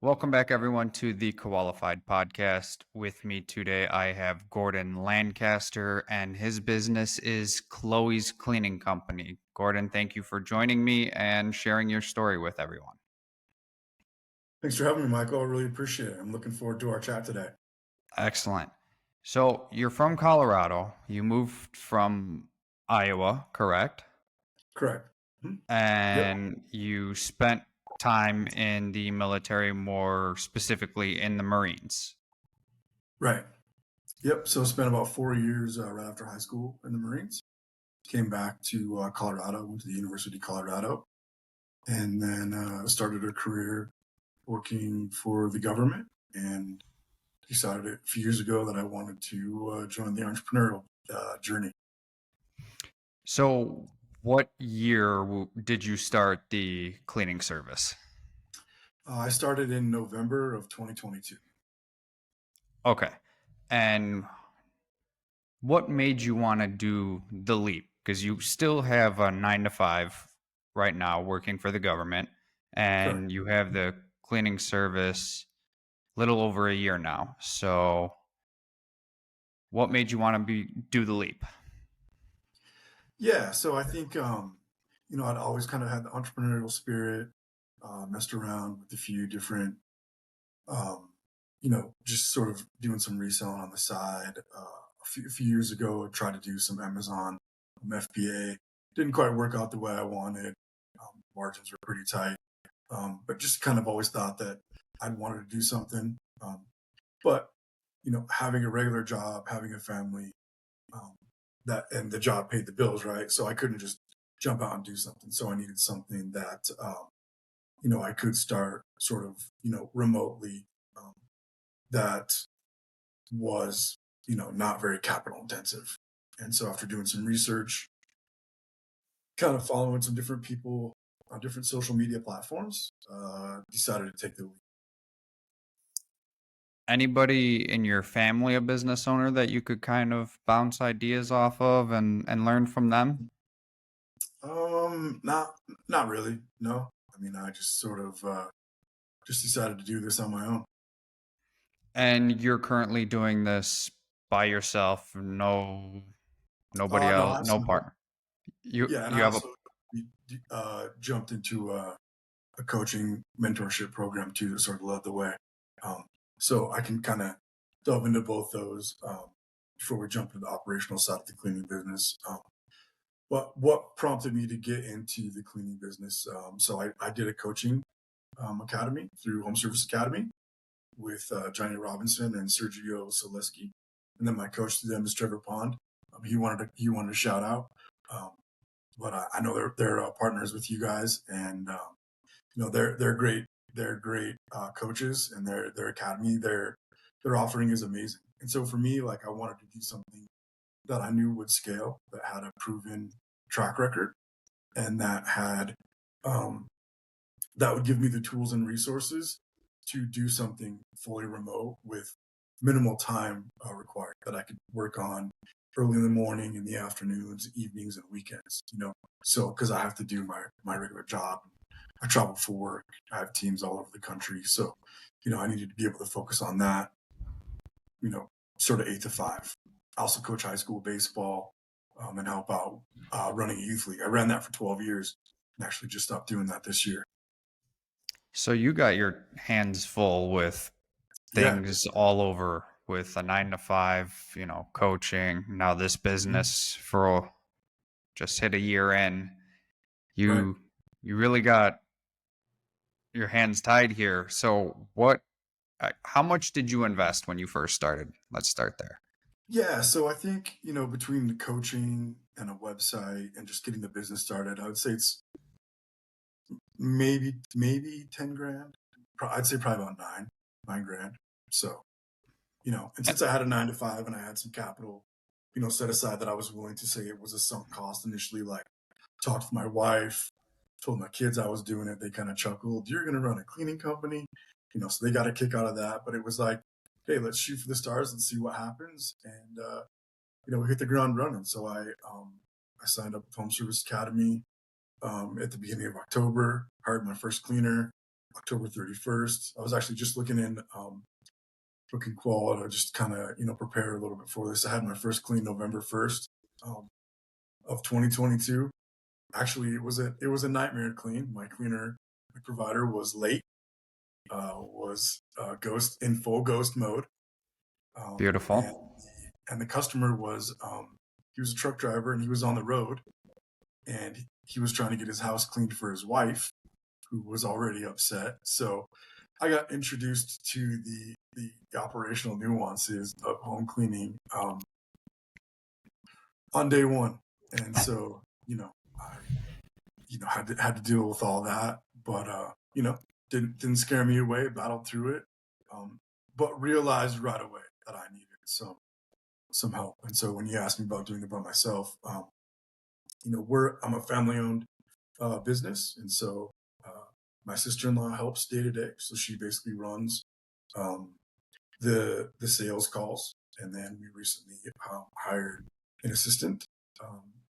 Welcome back, everyone, to the Qualified Podcast. With me today, I have Gordon Lancaster, and his business is Chloe's Cleaning Company. Gordon, thank you for joining me and sharing your story with everyone. Thanks for having me, Michael. I really appreciate it. I'm looking forward to our chat today. Excellent. So, you're from Colorado. You moved from Iowa, correct? Correct. Yep. And you spent time in the military, more specifically in the Marines. Right. Yep. So I spent about 4 years right after high school in the Marines. Came back to Colorado, went to the University of Colorado, and then started a career working for the government and decided a few years ago that I wanted to join the entrepreneurial journey. So, what year did you start the cleaning service? I started in November of 2022. Okay. And what made you want to do the leap? Because you still have a 9 to 5 right now working for the government, Correct. and you have the cleaning service little over a year now. So, what made you want to do the leap? Yeah. So I think, I'd always kind of had the entrepreneurial spirit, messed around with a few different um, just sort of doing some reselling on the side. A few years ago, I tried to do some Amazon FBA. Didn't quite work out the way I wanted. Margins were pretty tight, but just kind of always thought that I'd wanted to do something. But having a regular job, having a family, um, that and the job paid the bills, right? So I couldn't just jump out and do something. So I needed something that I could start sort of remotely. Um, that was, not very capital intensive. And so after doing some research, kind of following some different people on different social media platforms, decided to take the lead. Anybody in your family a business owner that you could kind of bounce ideas off of and learn from them? Not really. No. I mean, I just sort of just decided to do this on my own. And you're currently doing this by yourself, nobody No, else, no absolutely. partner. You Yeah, and you I have a also jumped into a coaching mentorship program too that sort of led the way. Um, so I can kind of delve into both those before we jump into the operational side of the cleaning business. What prompted me to get into the cleaning business? So I did a coaching academy through Home Service Academy with Johnny Robinson and Sergio Selesky, and then my coach to them is Trevor Pond. He wanted to shout out. Um, but I know they're partners with you guys, and they're great. They're great coaches, and their academy, their offering is amazing. And so for me, like I wanted to do something that I knew would scale, that had a proven track record, and um, that would give me the tools and resources to do something fully remote with minimal time required that I could work on early in the morning, in the afternoons, evenings, and weekends. So because I have to do my regular job, I travel for work. I have teams all over the country, so I needed to be able to focus on that. You know, sort of 8 to 5. I also coach high school baseball and help out running a youth league. I ran that for 12 years and actually just stopped doing that this year. So you got your hands full with Yeah. things all over with a 9 to 5, coaching. Now this Mhm. business for just hit a year in. Right. You really got your hands tied here. So how much did you invest when you first started? Let's start there. Yeah. So I think, between the coaching and a website and just getting the business started, I would say it's maybe 10 grand. I'd say probably about 9 grand. So, and since I had a 9 to 5 and I had some capital, set aside, that I was willing to say it was a sunk cost initially, like talked to my wife, told my kids I was doing it. They kind of chuckled, "You're going to run a cleaning company?" So they got a kick out of that. But it was like, hey, let's shoot for the stars and see what happens. And, we hit the ground running. So I signed up with Home Service Academy at the beginning of October, hired my first cleaner, October 31st. I was actually just looking in booking qual to just kind of prepare a little bit for this. I had my first clean November 1st um, of 2022. Actually, it was a nightmare clean. My provider was late, was ghost in full ghost mode, um, and Beautiful. and the customer was he was a truck driver and he was on the road and he was trying to get his house cleaned for his wife who was already upset. So I got introduced to the operational nuances of home cleaning on day one, and so I had to deal with all that, but didn't scare me away. Battled through it, um, but realized right away that I needed some help. And so when you asked me about doing it by myself, I'm a family owned business, and so uh, my sister in law helps day to day. So she basically runs um, the sales calls, and then we recently hired an assistant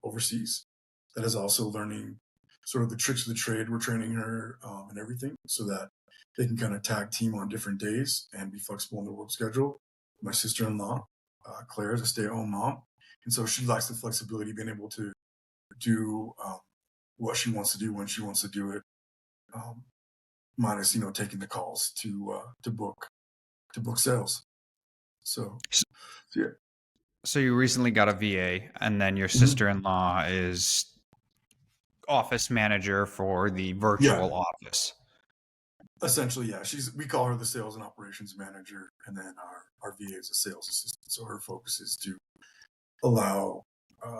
overseas that is also learning sort of the tricks of the trade. We're training her and everything so that they can kind of tag team on different days and be flexible in their work schedule. My sister-in-law, Claire, is a stay-at-home mom, and so she likes the flexibility, being able to do what she wants to do when she wants to do it, um, minus taking the calls to book sales. So, S- so yeah. So you recently got a VA, and then your Mhm. sister-in-law is office manager for the Yeah, virtual office. essentially, yeah. We call her the sales and operations manager, and then our VA is a sales assistant. So her focus is to allow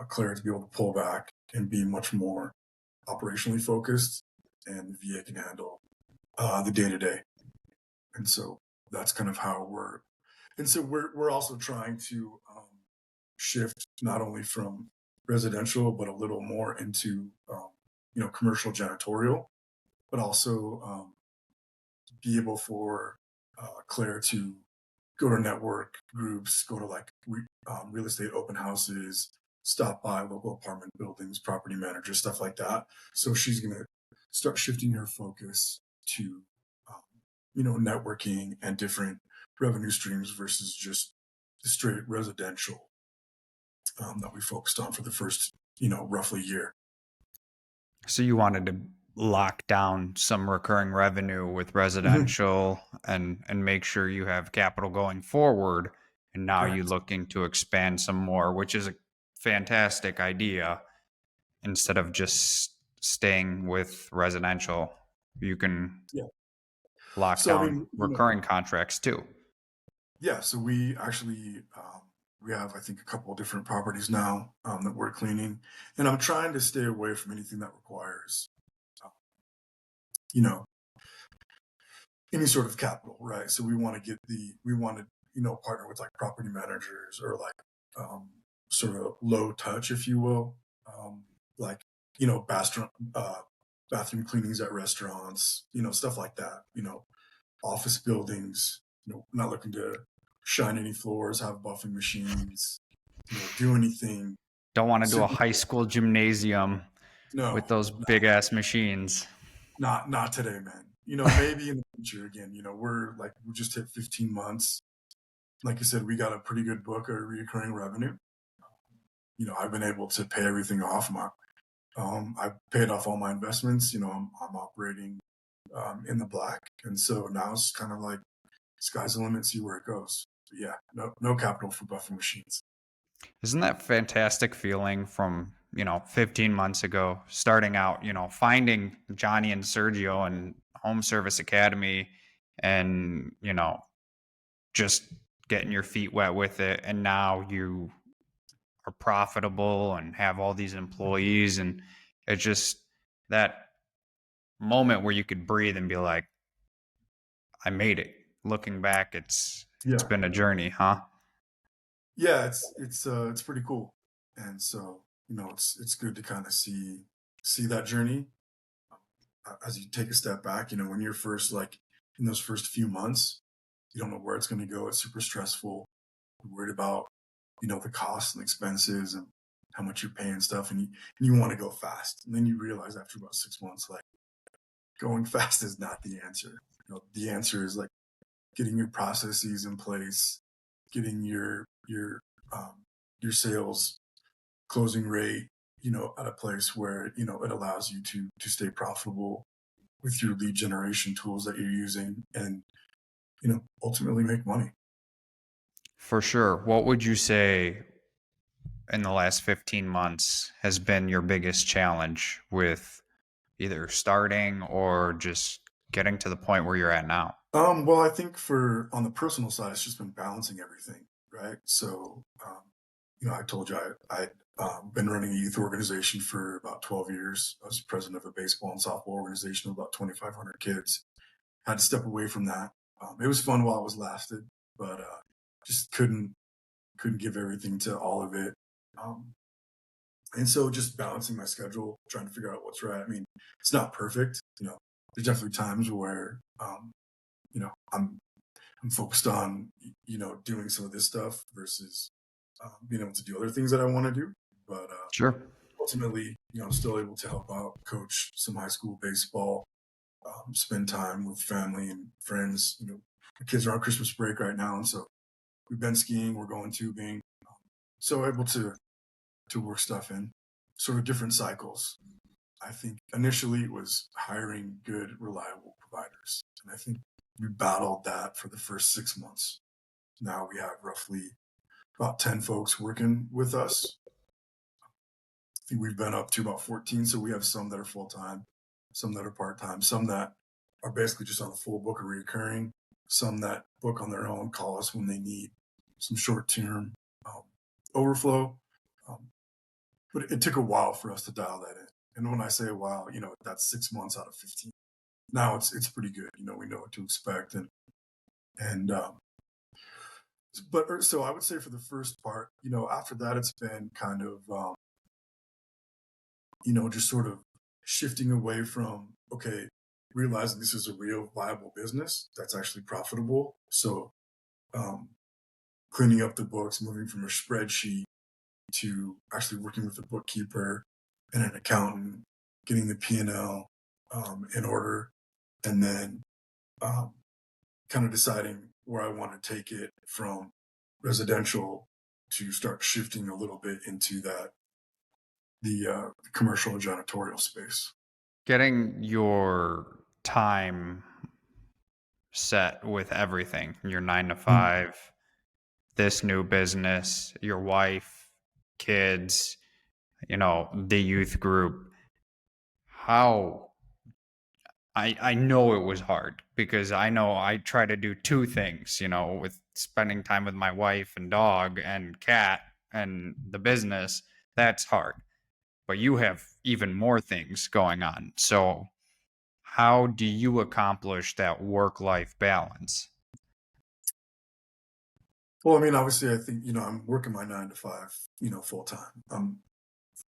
Claire to be able to pull back and be much more operationally focused, and the VA can handle the day to day. And so that's kind of how we're. And so we're also trying to shift not only from residential, but a little more into commercial janitorial, but also be able for Claire to go to network groups, go to like real estate open houses, stop by local apartment buildings, property managers, stuff like that. So she's going to start shifting her focus to, um, networking and different revenue streams versus just the straight residential that we focused on for the first, roughly year. So you wanted to lock down some recurring revenue with Mhm. residential and make sure you have capital going forward. And now you're Correct. looking to expand some more, which is a fantastic idea. Instead of just staying with residential, you can Yeah. lock So, I down mean, recurring contracts too. yeah, so we actually we have I think a couple of different properties now that we're cleaning, and I'm trying to stay away from anything that requires uh, you know any sort of capital, right? So we want to partner with like property managers or like um, sort of low touch, if you will, like bathroom bathroom cleanings at restaurants, stuff like that, office buildings, not looking to shine any floors, have buffing machines, do anything Don't want to do a super. high school gymnasium No, with those no, big ass machines. not today, man. Maybe in the future again. We just hit 15 months. Like I said, we got a pretty good book of recurring revenue. I've been able to pay everything off. I've paid off all my investments. I'm operating in the black, and so now it's kind of like sky's the limit. See where it goes. But yeah, no capital for buffing machines. Isn't that fantastic feeling from, 15 months ago, starting out, finding Johnny and Sergio and Home Service Academy and, just getting your feet wet with it. And now you are profitable and have all these employees. And it's just that moment where you could breathe and be like, I made it. Looking back, it's Yeah, been a journey, huh? yeah, it's pretty cool, and so it's good to kind of see that journey as you take a step back. When you're first like in those first few months, you don't know where it's going to go. It's super stressful. You're worried about the costs and expenses and how much you're paying stuff, and you want to go fast, and then you realize after about 6 months, like, going fast is not the answer. The answer is like getting your processes in place, getting your sales closing rate, at a place where it allows you to stay profitable with your lead generation tools that you're using, and ultimately make money. For sure. What would you say in the last 15 months has been your biggest challenge with either starting or just getting to the point where you're at now? Well, I think for on the personal side, it's just been balancing everything, right? So, I told you I'd been running a youth organization for about 12 years. I was president of a baseball and softball organization of about 2,500 kids. Had to step away from that. It was fun while it was lasted, but just couldn't give everything to all of it. Um, and so just balancing my schedule, trying to figure out what's right. I mean, it's not perfect. There's definitely times where you know, I'm focused on doing some of this stuff versus being able to do other things that I want to do. But Sure. ultimately, I'm still able to help out, coach some high school baseball, spend time with family and friends. The kids are on Christmas break right now, and so we've been skiing, we're going tubing, so able to work stuff in sort of different cycles. I think initially it was hiring good, reliable providers, and I think we battled that for the first 6 months. Now we have roughly about 10 folks working with us. I think we've been up to about 14. So we have some that are full time, some that are part time, some that are basically just on the full book of recurring, some that book on their own, call us when they need some short term um, overflow. Um, but it took a while for us to dial that in. And when I say a while, that's 6 months out of 15. Now it's pretty good. We know what to expect, and but so I would say for the first part, after that, it's been kind of, just sort of shifting away from, okay, realizing this is a real viable business that's actually profitable. So, um, cleaning up the books, moving from a spreadsheet to actually working with a bookkeeper and an accountant, getting the P&L in order, and then um, kind of deciding where I want to take it from residential to start shifting a little bit into the commercial and janitorial space. Getting your time set with everything, your nine to Mm. five, this new business, your wife, kids, the youth group. How I know it was hard because I know I try to do two things, with spending time with my wife and dog and cat and the business. That's hard. But you have even more things going on. So, how do you accomplish that work life balance? Well, I mean, obviously, I think I'm working my 9 to 5, full time. I'm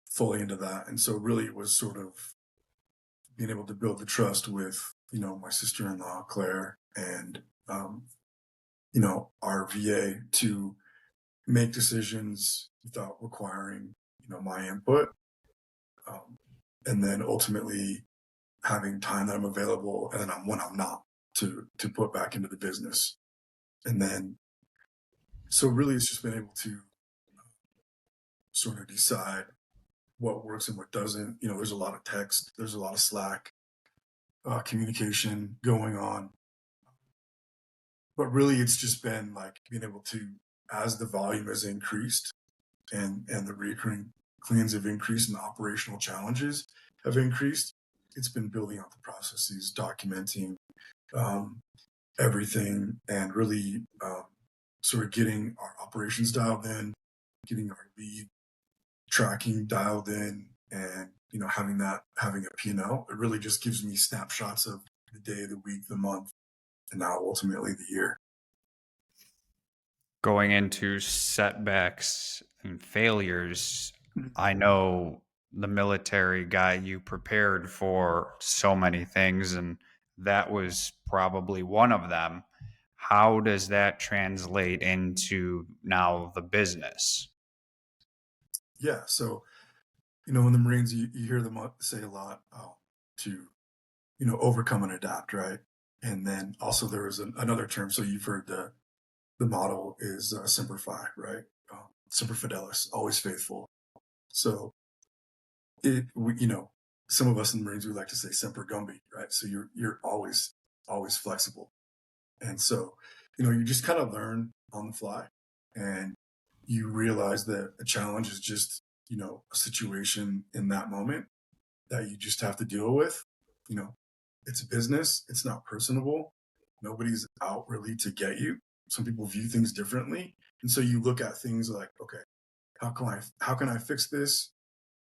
fully into that, and so really, it was sort of being able to build the trust with my sister-in-law Claire and our VA to make decisions without requiring my input, um, and then ultimately having time that I'm available and then when I'm not to put back into the business. And then so really it's just been able to sort of decide what works and what doesn't. There's a lot of text, there's a lot of Slack communication going on, but really it's just been like being able to, as the volume has increased and the recurring cleans have increased and the operational challenges have increased, it's been building out the processes, documenting um, everything, and really sort of getting our operations dialed in, getting our lead tracking dialed in, and having a P&L. It really just gives me snapshots of the day, the week, the month, and now ultimately the year. Going into setbacks and failures, Mhm. I know the military got you prepared for so many things, and that was probably one of them. How does that translate into now the business? Yeah, so in the Marines, you hear them say a lot to overcome and adapt, right? And then also there was another term. So you've heard the model is semper fi, right? Semper fidelis, always faithful. So some of us in the Marines, we like to say semper gumby, right? So you're always flexible. And so, you just kind of learn on the fly, and you realize that a challenge is just, a situation in that moment that you just have to deal with. You know, it's a business, it's not personable. Nobody's out really to get you. Some people view things differently. And so you look at things like, okay, how can I fix this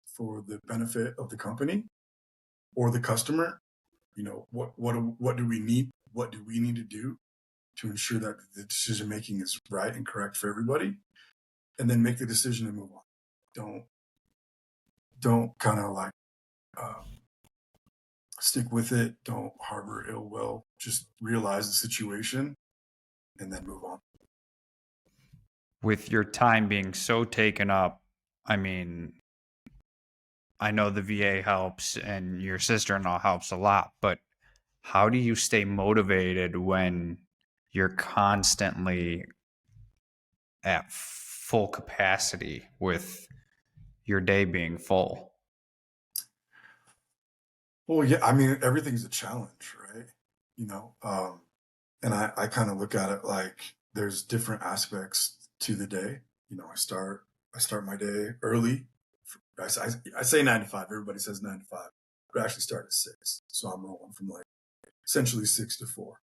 for the benefit of the company or the customer? What do we need? What do we need to do to ensure that the decision making is right and correct for everybody? And then make the decision and move on. Don't kind of like uh, stick with it. Don't harbor ill will. Just realize the situation and then move on. With your time being so taken up, I mean, I know the VA helps and your sister-in-law helps a lot, but how do you stay motivated when you're constantly at full capacity with your day being full? Well, yeah, I mean, everything's a challenge, right? You know, um, and I kind of look at it like there's different aspects to the day. I start my day early. I say 9 to 5. Everybody says 9 to 5, but I actually start at 6. So I'm rolling from like essentially 6 to 4.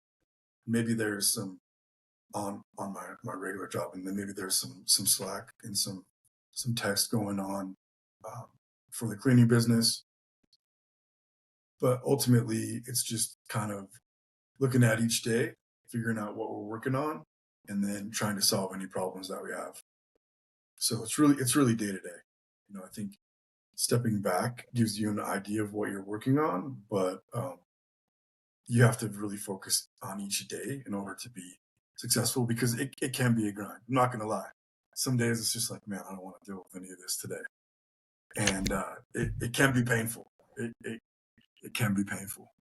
Maybe there's some on my regular job, and then maybe there's some slack and some text going on um, for the cleaning business. But ultimately, it's just kind of looking at each day, figuring out what we're working on, and then trying to solve any problems that we have. So it's really day to day. I think stepping back gives you an idea of what you're working on, but you have to really focus on each day in order to be successful, because it can be a grind. I'm not going to lie. Some days it's just like, man, I don't want to deal with any of this today. And it can be painful. It can be painful.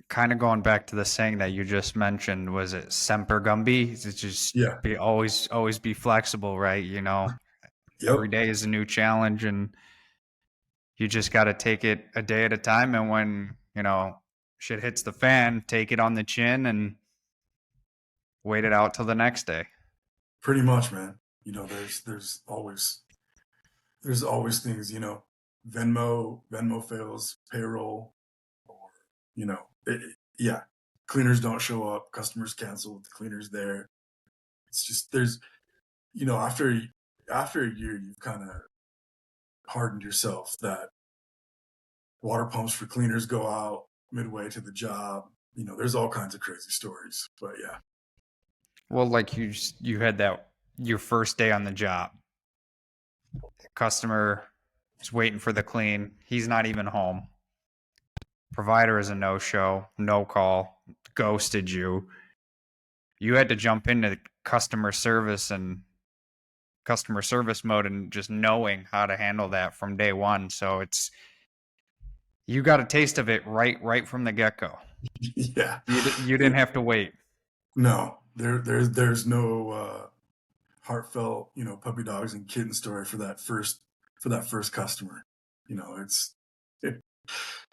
Kind of going back to the saying that you just mentioned, was it semper gumby? It's just Yeah. be always be flexible, right? Every Yep. day is a new challenge and you just got to take it a day at a time. And when, shit hits the fan, take it on the chin and wait it out till the next day. Pretty much, man. There's always things, Venmo fails payroll, or yeah, cleaners don't show up, customers cancel with the cleaners there. It's just there's after a year you've kind of hardened yourself that water pumps for cleaners go out midway to the job. There's all kinds of crazy stories, but yeah. Well, like you had that your first day on the job. Customer is waiting for the clean. He's not even home. Provider is a no show, no call, ghosted you. You had to jump into customer service mode and just knowing how to handle that from day one. So you got a taste of it right from the get go. Yeah. You didn't It, have to wait. no, there's no heartfelt, puppy dogs and kitten story for that first customer. It's it,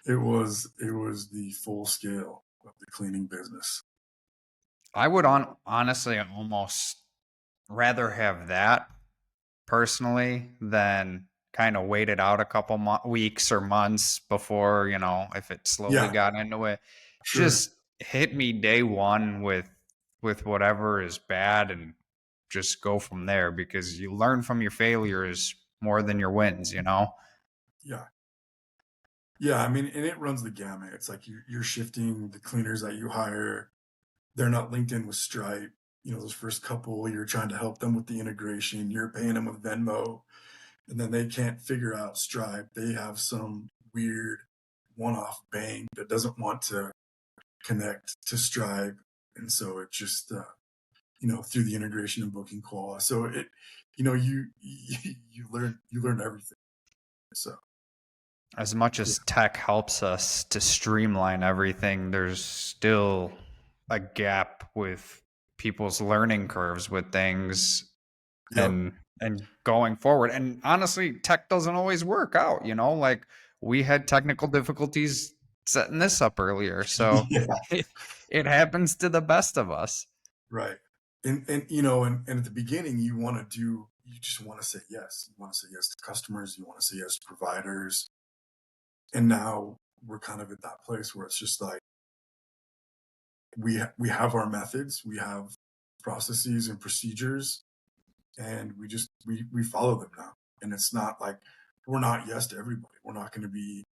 it was the full scale of the cleaning business. I would honestly almost rather have that personally than kind of wait it out a couple weeks or months before, if it slowly Yeah, got into it. sure. Just hit me day one with whatever is bad and just go from there because you learn from your failures more than your wins. Yeah. Yeah, I mean, and it runs the gamut. It's like you're shifting the cleaners that you hire. They're not linked in with Stripe. Those first couple, you're trying to help them with the integration. You're paying them with Venmo, and then they can't figure out Stripe. They have some weird one-off bank that doesn't want to connect to Stripe, and so it just through the integration and booking qual. So you learn everything. So As much Yeah. as tech helps us to streamline everything, there's still a gap with people's learning curves with things Yep. and going forward. And honestly, tech doesn't always work out, like we had technical difficulties setting this up earlier. So Yeah. it happens to the best of us. Right. And and at the beginning you just want to say yes. You want to say yes to customers, you want to say yes to providers. And now we're kind of at that place where it's just like we have our methods, we have processes and procedures, and we follow them now. And it's not like we're not yes to everybody. We're not going to be,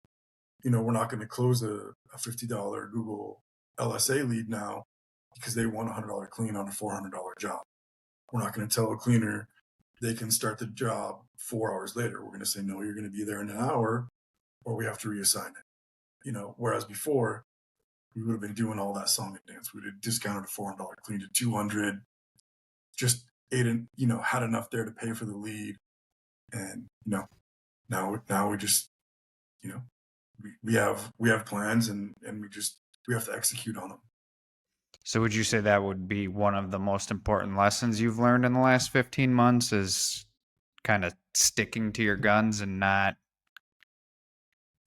we're not going to close a $50 Google LSA lead now because they want $100 clean on a $400 job. We're not going to tell a cleaner they can start the job 4 hours later. We're going to say, no, you're going to be there in an hour or we have to reassign it. Whereas before we would have been doing all that song and dance. We'd have discounted a $400 clean to 200, just ate and, had enough there to pay for the lead. And, now we just, you know, we have plans and we have to execute on them. So would you say that would be one of the most important lessons you've learned in the last 15 months is kind of sticking to your guns and not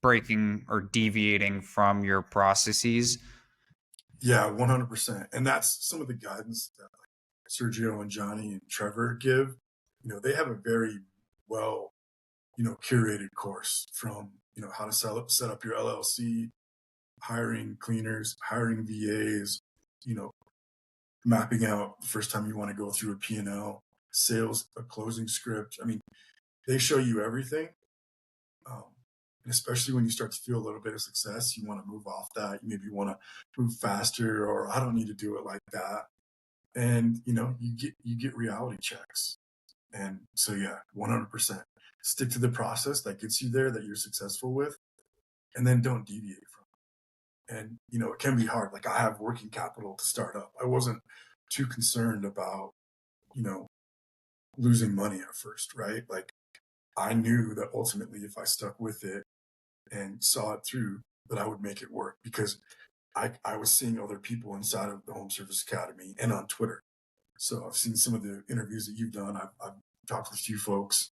breaking or deviating from your processes? Yeah, 100%. And that's some of the guidance that Sergio and Johnny and Trevor give. They have a very well, curated course from, how to set up your LLC, hiring cleaners, hiring VAs, you know, mapping out the first time you want to go through a P&L, sales, a closing script. I mean, they show you everything. Um, and especially when you start to feel a little bit of success, you want to move off that. You maybe want to move faster, or I don't need to do it like that. And you get reality checks. And so yeah, 100%. Stick to the process that gets you there, that you're successful with, and then don't deviate from it. And it can be hard. Like I have working capital to start up. I wasn't too concerned about you know losing money at first, right? Like I knew that ultimately if I stuck with it and saw it through, that I would make it work because I was seeing other people inside of the Home Service Academy and on Twitter. So I've seen some of the interviews that you've done. I've talked with a few folks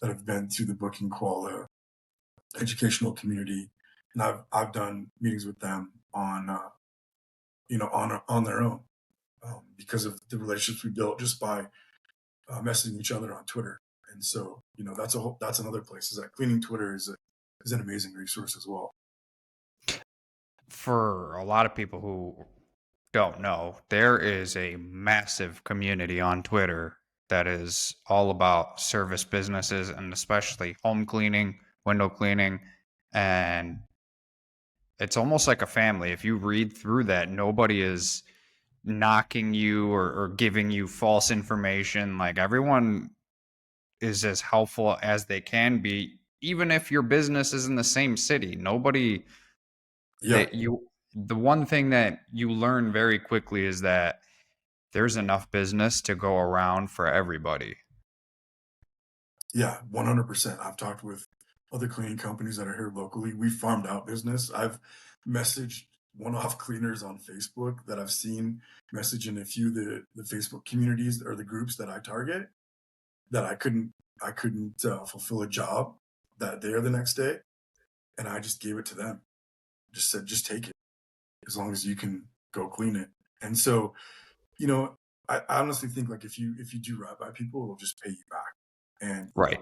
that have been through the booking qual educational community, and I've done meetings with them on on their own because of the relationships we built just by messaging each other on Twitter. And so that's another place is that cleaning Twitter is an amazing resource as well. For a lot of people who don't know, there is a massive community on Twitter that is all about service businesses and especially home cleaning, window cleaning, and it's almost like a family. If you read through that, nobody is knocking you or giving you false information. Like everyone is as helpful as they can be, even if your business is in the same city. Nobody Yeah, that you the one thing that you learn very quickly is that there's enough business to go around for everybody. yeah, 100%. I've talked with other cleaning companies that are here locally. We farmed out business. I've messaged one-off cleaners on Facebook that I've seen message in a few of the Facebook communities or the groups that I target that I couldn't fulfill a job that day or the next day, and I just gave it to them. Just said, just take it as long as you can go clean it. And so, you know, I honestly think like if you do right by people, it'll just pay you back. And Right.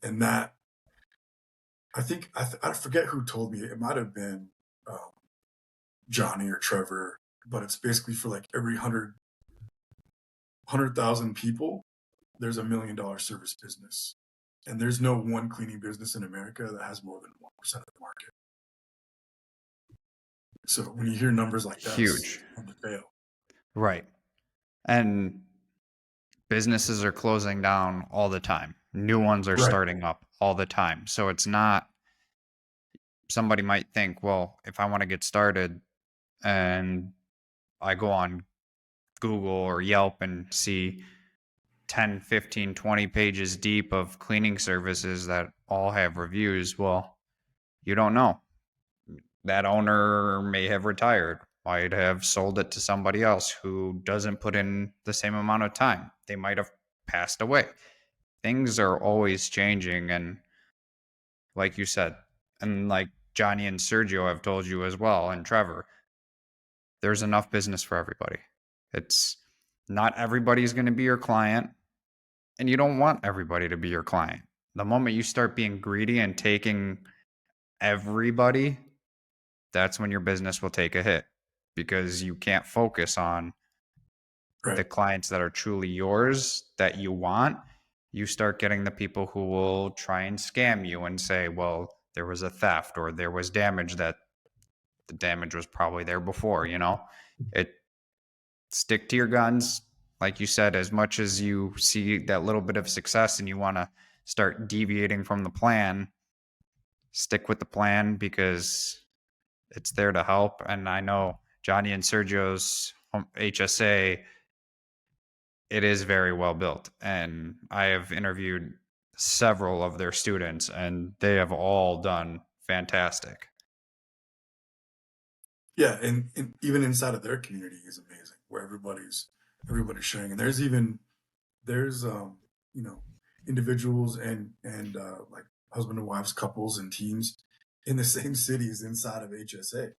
that I forget who told me it might have been um, Johnny or Trevor, but it's basically for like every 100,000 people, there's $1 million service business. And there's no one cleaning business in America that has more than 1% of the market. So when you hear numbers like that, it's Huge. hard to fail. Right. And businesses are closing down all the time. New ones are Right. starting up all the time. So it's not, somebody might think, well, if I want to get started and I go on Google or Yelp and see 10, 15, 20 pages deep of cleaning services that all have reviews, well, You don't know. That owner may have retired, might have sold it to somebody else who doesn't put in the same amount of time. They might have passed away. Things are always changing. And like you said, and like Johnny and Sergio have told you as well, and Trevor, there's enough business for everybody. It's not everybody's going to be your client, and you don't want everybody to be your client. The moment you start being greedy and taking everybody, that's when your business will take a hit because you can't focus on Right. the clients that are truly yours that you want. You start getting the people who will try and scam you and say, well, there was a theft or there was damage that the damage was probably there before, It stick to your guns. Like you said, as much as you see that little bit of success and you want to start deviating from the plan, stick with the plan because it's there to help. And I know Johnny and Sergio's HSA, it is very well built. And I have interviewed several of their students, and they have all done fantastic. Yeah, and even inside of their community is amazing, where everybody's sharing, and there's you know individuals and like husband and wives, couples, and teams in the same cities inside of HSA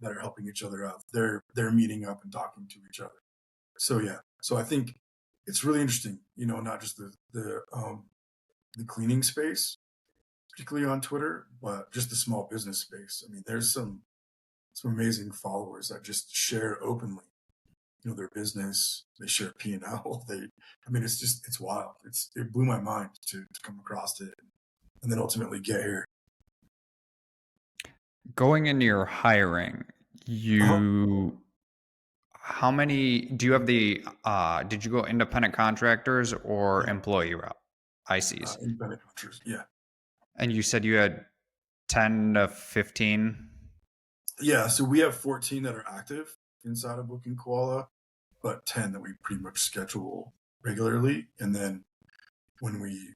that are helping each other out. They're meeting up and talking to each other. So yeah, so I think it's really interesting, not just the cleaning space, particularly on Twitter, but just the small business space. I mean, there's some amazing followers that just share openly, their business. They share P&L. I mean, it's wild. It blew my mind to come across it and then ultimately get here. Going into your hiring, Uh-huh. you how many do you have did you go independent contractors or Yeah. employee route? ICs. Independent contractors. Yeah. And you said you had 10 to 15. Yeah. So we have 14 that are active inside of Booking Koala, but 10 that we pretty much schedule regularly. And then when we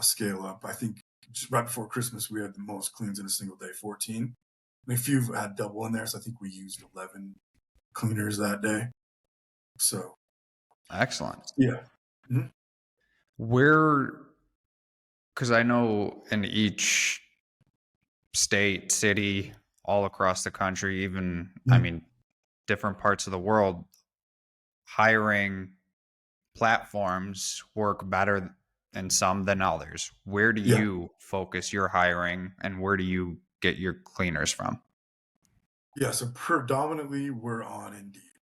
scale up, I think just right before Christmas, we had the most cleans in a single day, 14. And a few had double in there. So I think we used 11 cleaners that day. So, Excellent. yeah. Mhm. Where, because I know in each state, city, all across the country, even, I Mhm. mean, different parts of the world, hiring platforms work better in some than others. Where do Yeah. you focus your hiring and where do you get your cleaners from? Yeah. So predominantly we're on Indeed.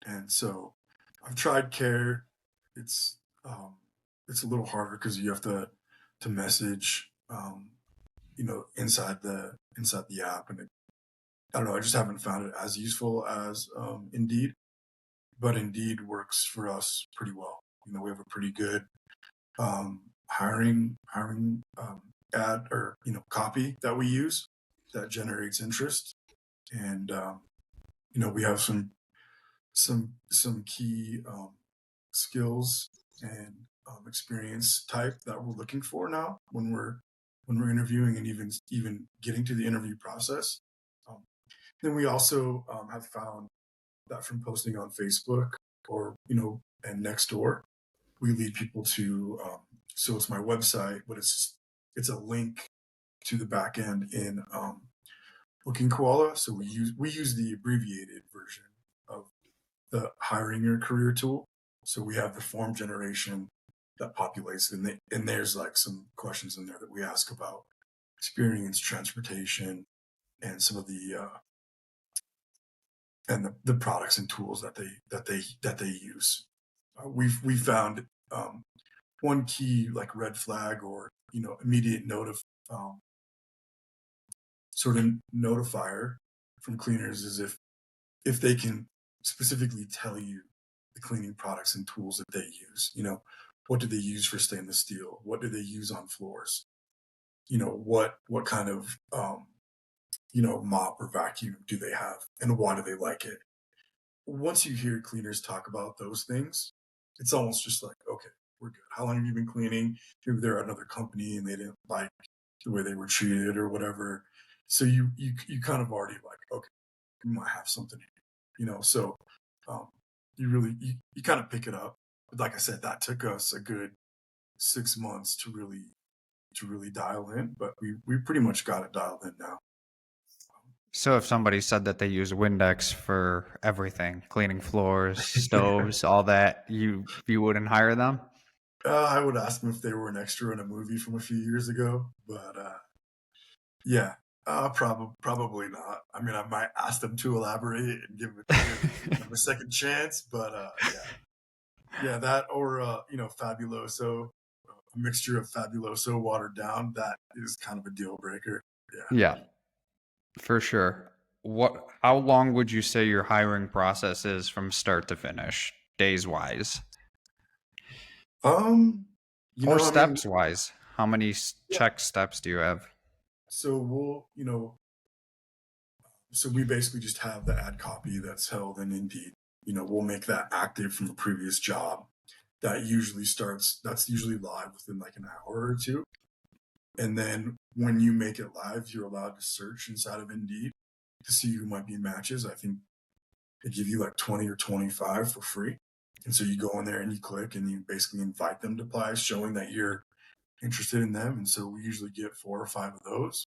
And so I've tried Care. It's um it's a little harder because you have to message inside the app, and I don't know, I just haven't found it as useful as Indeed, but Indeed works for us pretty well. We have a pretty good hiring ad or copy that we use that generates interest, and we have some key skills and experience type that we're looking for now when we're interviewing and even getting to the interview process. Um, then we also have found that from posting on Facebook or and Nextdoor, we lead people to. So it's my website, but it's a link to the back end in Booking Koala. So we use the abbreviated version of the hiring your career tool. So we have the form generation that populates, and there's like some questions in there that we ask about experience, transportation, and some of the products and tools that they use. We've found one key like red flag or immediate um, sort of notifier from cleaners is if they can specifically tell you the cleaning products and tools that they use. What do they use for stainless steel? What do they use on floors? What kind of mop or vacuum do they have, and why do they like it? Once you hear cleaners talk about those things, it's almost just like, okay, we're good. How long have you been cleaning? Maybe they're at another company and they didn't like the way they were treated or whatever. So you kind of already like, okay, we might have something here, So um, you kind of pick it up. But like I said, that took us a good 6 months to really dial in, but we pretty much got it dialed in now. So if somebody said that they use Windex for everything, cleaning floors, stoves, all that, you wouldn't hire them? I would ask them if they were an extra in a movie from a few years ago, but yeah, probably not. I mean, I might ask them to elaborate and give them a second chance, but yeah, that or Fabuloso, a mixture of Fabuloso watered down. That is kind of a deal breaker. Yeah. Yeah, for sure. How long would you say your hiring process is from start to finish, days wise? Um, Or I mean, steps wise? How many yeah. check steps do you have? So so we basically just have the ad copy that's held in Indeed. We'll make that active from the previous job. That's usually live within like an hour or two. And then when you make it live, you're allowed to search inside of Indeed to see who might be matches. I think they give you like 20 or 25 for free. And so you go in there and you click and you basically invite them to apply, showing that you're interested in them. And so we usually get 4 or 5 of those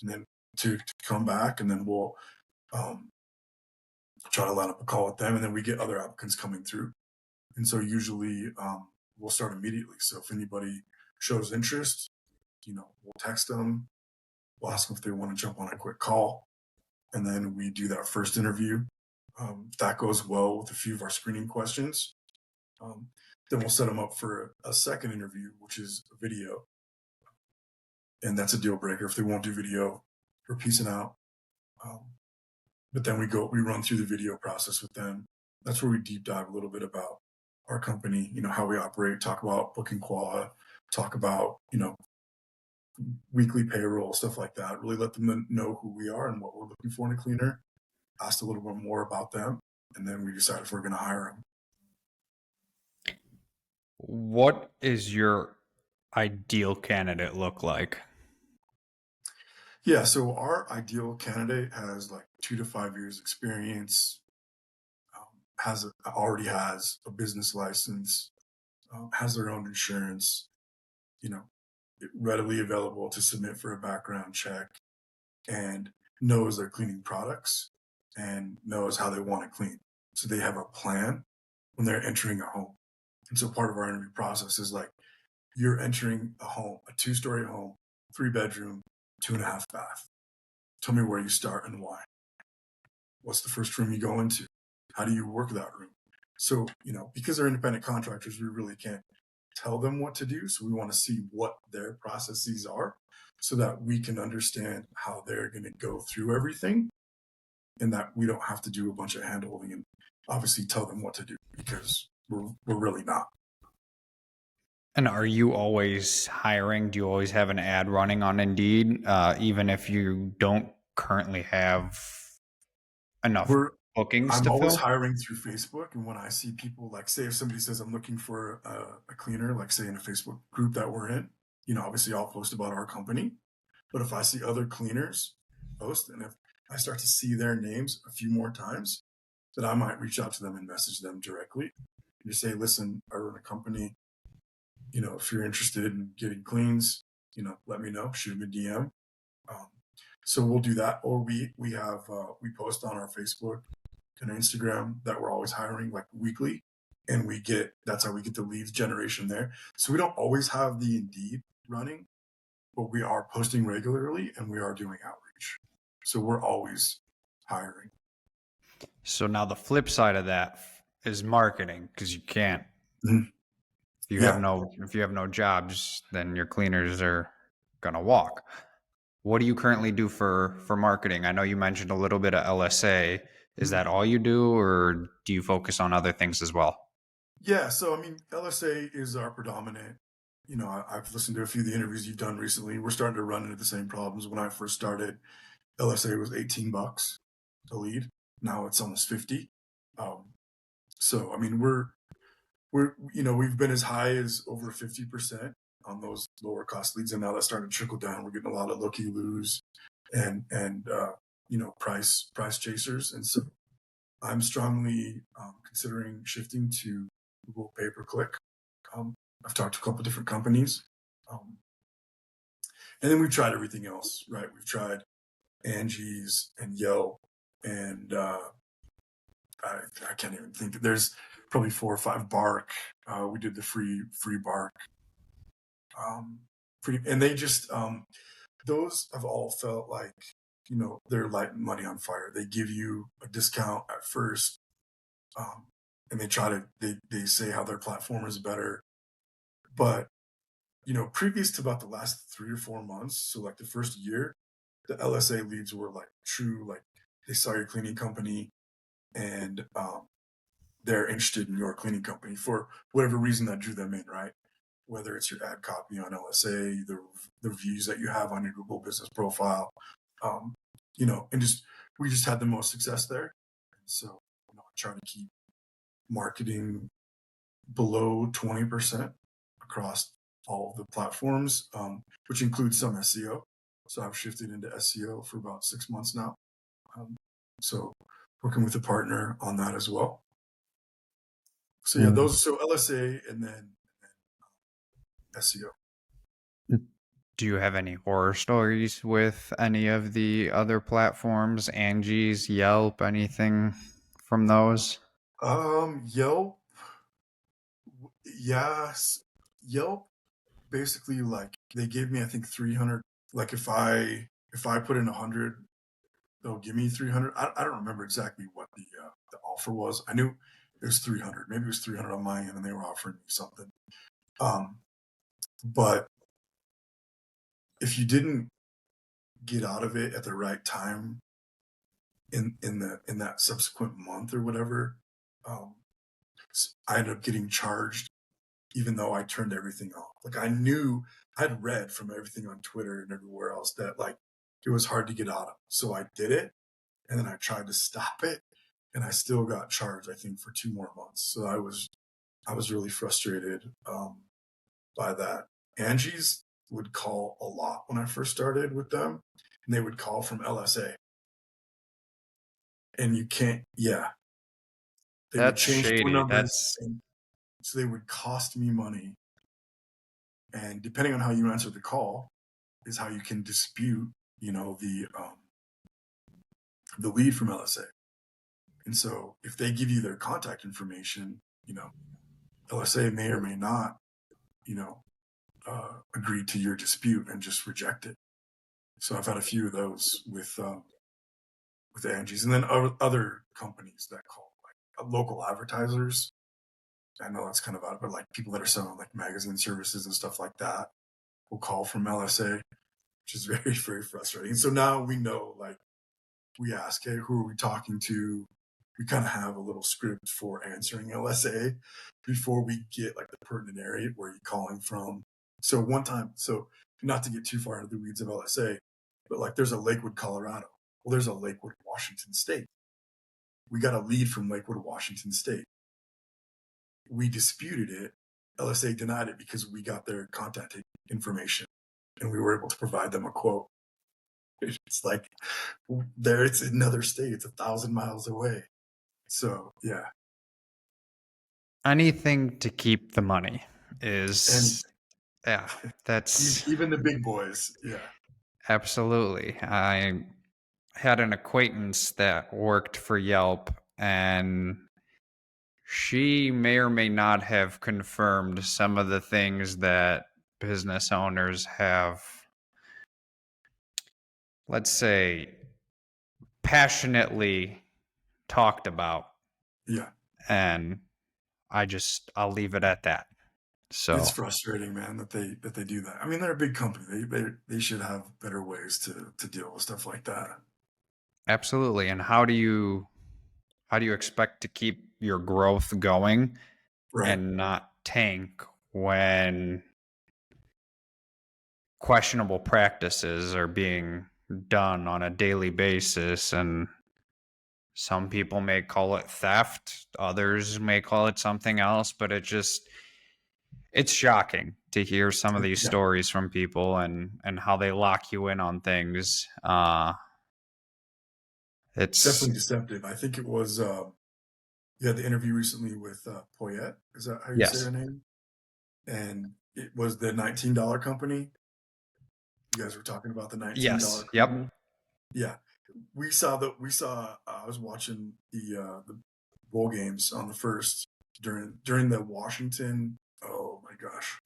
and then to come back, and then we'll um, try to line up a call with them. And then we get other applicants coming through. And so usually we'll start immediately. So if anybody shows interest, we'll text them, we'll ask them if they want to jump on a quick call, and then we do that first interview. If that goes well with a few of our screening questions, um, then we'll set them up for a second interview, which is a video, and that's a deal breaker if they won't do video. We're piecing out. Um, but then we run through the video process with them. That's where we deep dive a little bit about our company, how we operate, talk about booking quality, talk about weekly payroll, stuff like that. Really let them know who we are and what we're looking for in a cleaner. Asked a little bit more about them, and then we decide if we're going to hire them. What is your ideal candidate look like? Yeah, so our ideal candidate has like 2 to 5 years experience, already has a business license, has their own insurance, you know, readily available to submit for a background check, and knows their cleaning products and knows how they want to clean. So they have a plan when they're entering a home. And so part of our interview process is like, you're entering a home, a 2-story home, 3 bedroom, 2.5 bath. Tell me where you start and why. What's the first room you go into? How do you work that room? So, because they're independent contractors, we really can't tell them what to do. So we want to see what their processes are so that we can understand how they're going to go through everything, and that we don't have to do a bunch of hand holding and obviously tell them what to do, because we're really not. And are you always hiring? Do you always have an ad running on Indeed, even if you don't currently have enough We're bookings I'm to always fill? hiring through Facebook, and when I see people, like, say if somebody says I'm looking for a cleaner, like say in a Facebook group that we're in, obviously I'll post about our company. But if I see other cleaners post, and if I start to see their names a few more times, then I might reach out to them and message them directly and just say, listen, I run a company. If you're interested in getting cleans, let me know. Shoot me a DM. Um, so we'll do that, or we post on our Facebook and Instagram that we're always hiring, like, weekly, and that's how we get the leads generation there. So we don't always have the Indeed running, but we are posting regularly and we are doing outreach. So we're always hiring. So now the flip side of that is marketing, because you can't. Mhm. Yeah. If you have no jobs, then your cleaners are gonna walk. What do you currently do for marketing? I know you mentioned a little bit of LSA. Is Mhm. that all you do, or do you focus on other things as well? Yeah. So, I mean, LSA is our predominant. I've listened to a few of the interviews you've done recently. We're starting to run into the same problems. When I first started, LSA was $18 a lead. Now it's almost 50. Um, so, I mean, we've been as high as over 50%. on those lower cost leads, and now that's starting to trickle down. We're getting a lot of looky loos and price chasers, and so I'm strongly considering shifting to Google pay per click. I've talked to a couple different companies, um, and then we've tried everything else. Right, we've tried Angie's and Yelp, and I can't even think. There's probably 4 or 5 Bark. We did the free Bark, and they just those have all felt like they're lighting money on fire. They give you a discount at first, um, and they say how their platform is better, but previous to about the last 3 or 4 months, so like the first year, the LSA leads were like true, like they saw your cleaning company and they're interested in your cleaning company for whatever reason that drew them in, right? Whether it's your ad copy on LSA, the reviews that you have on your Google business profile, um, and just we just had the most success there. And so, I try to keep marketing below 20% across all of the platforms, which includes some SEO. So I've shifted into SEO for about 6 months now. Um, so working with a partner on that as well. So yeah, Mm. those so LSA and then SEO. Do you have any horror stories with any of the other platforms, Angie's, Yelp, anything from those? Yelp, yes, Yelp basically like they gave me I think 300. Like if I put in 100, they'll give me 300. I don't remember exactly what the offer was. I knew it was 300. Maybe it was 300 on my end, and they were offering me something. Um, but if you didn't get out of it at the right time in that subsequent month or whatever, um, I ended up getting charged even though I turned everything off. Like I'd read from everything on Twitter and everywhere else that like it was hard to get out of. So I did it and then I tried to stop it and I still got charged, I think, for 2 more months. So I was really frustrated by that. Angie's would call a lot when I first started with them, and they would call from LSA. And you can't, yeah, they would That's change phone shady. numbers, That's and so they would cost me money. And depending on how you answer the call, is how you can dispute, the lead from LSA. And so if they give you their contact information, LSA may or may not, you know, agree to your dispute and just reject it. So I've had a few of those with Angie's, and then other companies that call like local advertisers. I know that's kind of odd, but like people that are selling like magazine services and stuff like that will call from LSA, which is very, very frustrating. So now we know, like, we ask, hey, who are we talking to? We kind of have a little script for answering LSA before we get like the pertinent area where you're calling from. So one time, so not to get too far into the weeds of LSA, but like there's a Lakewood, Colorado. Well, there's a Lakewood, Washington State. We got a lead from Lakewood, Washington State. We disputed it. LSA denied it because we got their contact information and we were able to provide them a quote. It's like there, it's another state. It's 1,000 miles away. So yeah, anything to keep the money is, anything. yeah, that's Even the big boys. Yeah, absolutely. I had an acquaintance that worked for Yelp, and she may or may not have confirmed some of the things that business owners have, let's say, passionately talked about. yeah. And I'll leave it at that. It's So, frustrating, man, that they do that. I mean, they're a big company. They should have better ways to deal with stuff like that. absolutely. And how do you expect to keep your growth going Right. and not tank when questionable practices are being done on a daily basis? And some people may call it theft, others may call it something else, but it's shocking to hear some of these Yeah, stories from people and how they lock you in on things. it's It's definitely deceptive. I think it was you had the interview recently with Poyet. Is that how you say yes, her name? And it was the $19 company. You guys were talking about the $19 yes, yep, company. Yeah, we saw. I was watching the bowl games on the first during the Washington. Oh my gosh,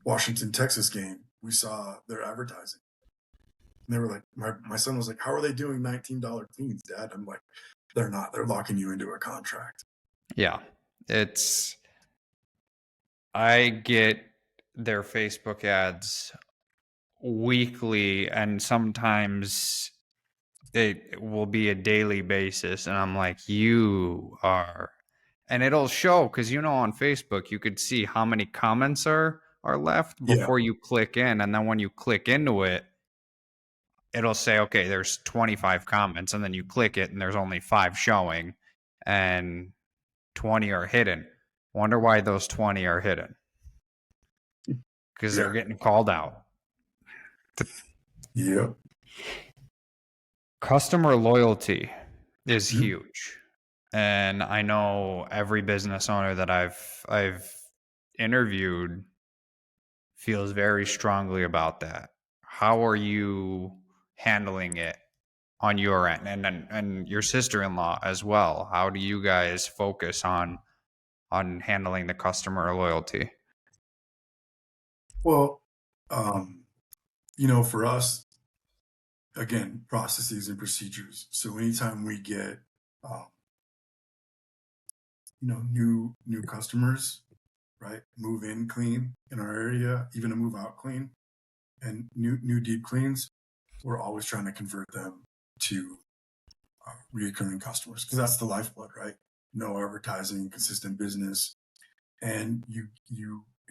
Washington Texas game. We saw their advertising. And they were like, my son was like, "How are they doing $19 cleans, Dad?" I'm like, "They're not. They're locking you into a contract." yeah. It's I get their Facebook ads weekly, and sometimes it will be a daily basis, and I'm like, you are, and it'll show because on Facebook you could see how many comments are left Yeah, before you click in, and then when you click into it, it'll say, okay, there's 25 comments, and then you click it, and there's only 5 showing, and 20 are hidden. Wonder why those 20 are hidden? Because they're yeah, getting called out. yeah. Customer loyalty is Mhm. huge. And I know every business owner that I've interviewed feels very strongly about that. How are you handling it on your end, and your sister-in-law as well? How do you guys focus on handling the customer loyalty? Well, um, for us, again, processes and procedures. So anytime we get, um, new customers, right, move in clean in our area, even a move out clean, and new deep cleans, we're always trying to convert them to reoccurring customers because that's the lifeblood, right? No advertising, consistent business, and you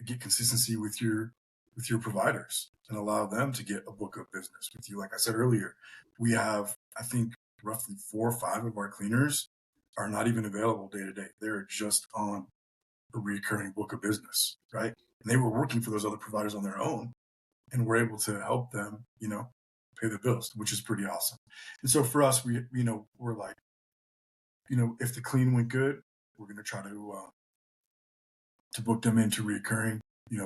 get consistency with your providers and allow them to get a book of business with you. Like I said earlier, we have, I think, roughly 4 or 5 of our cleaners are not even available day to day. They're just on a recurring book of business, right? And they were working for those other providers on their own, and we're able to help them, pay the bills, which is pretty awesome. And so for us, we're like, if the clean went good, we're going to try to book them into recurring,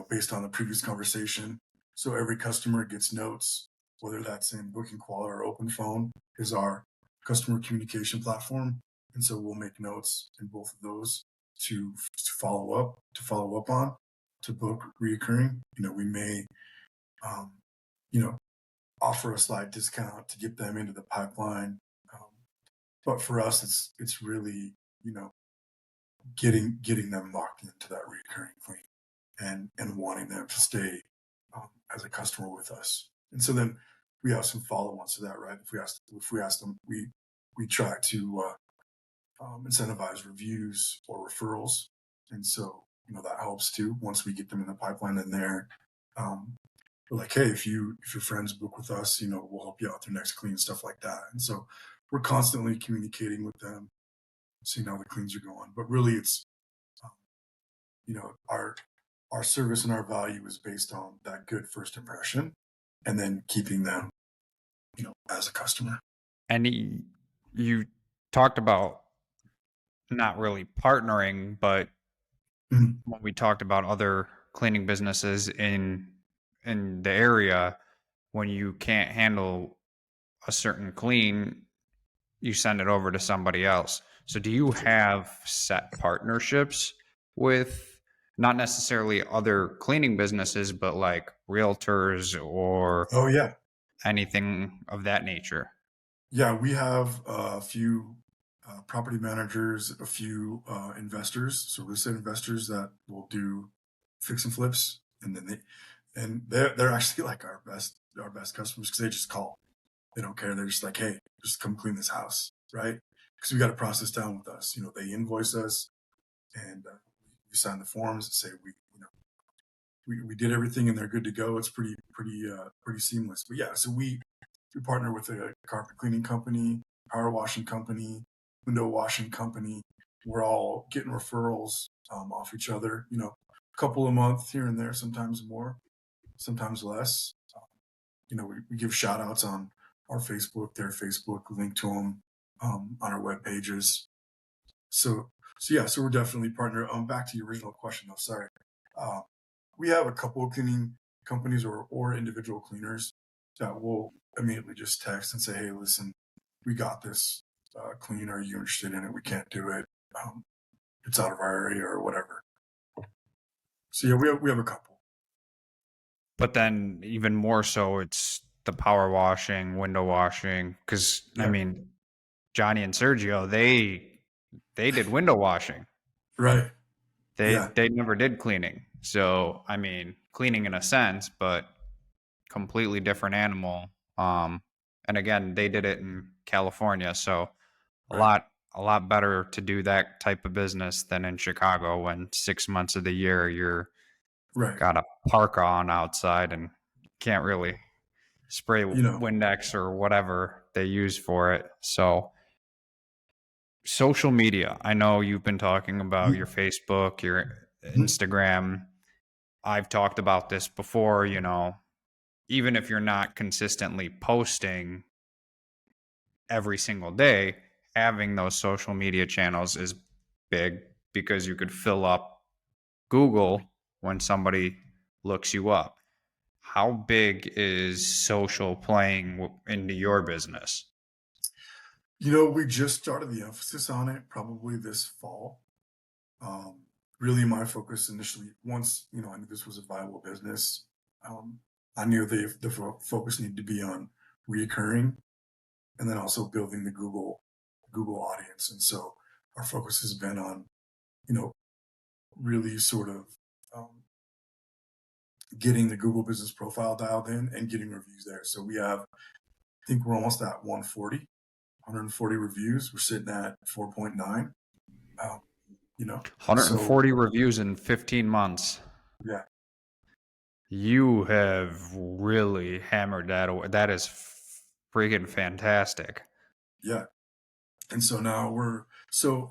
based on the previous conversation. So every customer gets notes, whether that's in Booking Qual or Open Phone is our customer communication platform. And so we'll make notes in both of those to follow up on, to book reoccurring. We may, um, you know, offer a slight discount to get them into the pipeline. Um, but for us, it's really, you know, getting them locked into that recurring clean and wanting them to stay as a customer with us. And so then we have some follow-ons to that, right? If we ask them, we try to incentivize reviews or referrals, and so that helps too. Once we get them in the pipeline, and um, we're like, hey, if your friends book with us, we'll help you out with their next clean, stuff like that. And so we're constantly communicating with them, seeing how the cleans are going. But really, it's um, our service and our value is based on that good first impression, and then keeping them, as a customer. And you talked about not really partnering, but Mhm. when we talked about other cleaning businesses in the area, when you can't handle a certain clean, you send it over to somebody else. So do you have set partnerships with not necessarily other cleaning businesses, but like realtors or Oh yeah, anything of that nature? yeah. We have a few property managers, a few investors, so real estate investors that will do fix and flips, and they're actually like our best customers because they just call. They don't care. They're just like, hey, just come clean this house, right? Because we got a process down with us. They invoice us, and we sign the forms and say we did everything and they're good to go. It's pretty seamless. But yeah, so we partner with a carpet cleaning company, power washing company, window washing company. we're all getting referrals off each other. A couple a month here and there, sometimes more, sometimes less. We give shout outs on our Facebook, their Facebook, link to them on our web pages. So, so we're definitely partner. Back to your original question, though. Sorry. Uh, we have a couple of cleaning companies or individual cleaners that will immediately just text and say, "Hey, listen, we got this clean. Are you interested in it? We can't do it. Um, it's out of our area or whatever." So yeah, we have a couple. But then even more so, it's the power washing, window washing. Because I Yeah. mean, Johnny and Sergio, they did window washing. Right. Yeah. They never did cleaning. So I mean, cleaning in a sense, but completely different animal. Um, and again, they did it in California, so a Right. lot a lot better to do that type of business than in Chicago when 6 months of the year you're Right. got a parka on outside and can't really spray You know. Windex or whatever they use for it. So social media, I know you've been talking about your Mhm. Facebook, your Mhm. Instagram. I've talked about this before, even if you're not consistently posting every single day, having those social media channels is big because you could fill up Google when somebody looks you up. How big is social playing into your business? We just started the emphasis on it probably this fall. Um, Really, my focus initially, once I knew this was a viable business, um, I knew the focus needed to be on reoccurring and then also building the Google audience. And so our focus has been on you know really sort of um, getting the Google business profile dialed in and getting reviews there. So we have, I think we're almost at 140 reviews. We're sitting at 4.9. Um, so 140 reviews in 15 months. yeah, You have really hammered that away. That is freaking fantastic. yeah. And so now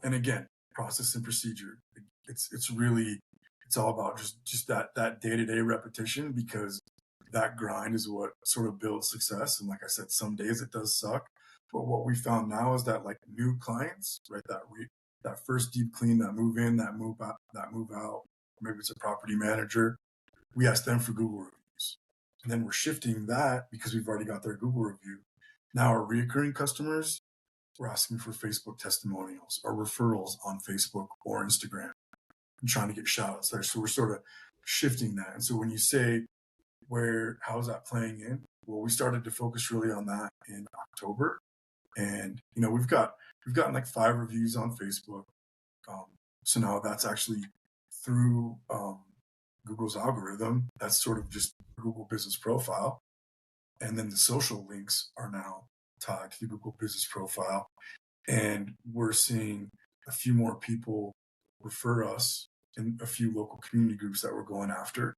and again, process and procedure. It's really it's all about just that day-to-day repetition, because that grind is what sort of builds success. And like I said, some days it does suck. But what we found now is that, like, new clients, right, that first deep clean, that move in, that move out, maybe it's a property manager, we ask them for Google reviews. And then we're shifting that because we've already got their Google review. Now our reoccurring customers, we're asking for Facebook testimonials or referrals on Facebook or Instagram and trying to get shout outs there. So we're sort of shifting that. And so when you say, how's that playing in? Well, we started to focus really on that in October. And, we've gotten like 5 reviews on Facebook. Um, so now that's actually through Google's algorithm. That's sort of just Google business profile. And then the social links are now tied to the Google business profile. And we're seeing a few more people refer us in a few local community groups that we're going after.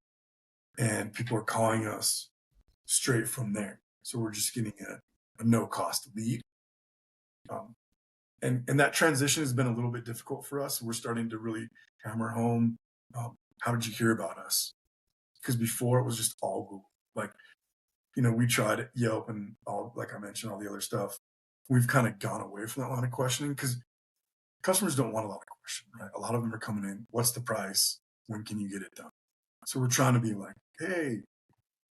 And people are calling us straight from there. So we're just getting a no cost lead. Um, and that transition has been a little bit difficult for us. We're starting to really hammer home, how did you hear about us? Because before it was just all Google. Like, we tried Yelp and all, like I mentioned, all the other stuff. We've kind of gone away from that line of questioning because customers don't want a lot of questions, right? A lot of them are coming in, what's the price? When can you get it done? So we're trying to be like, hey,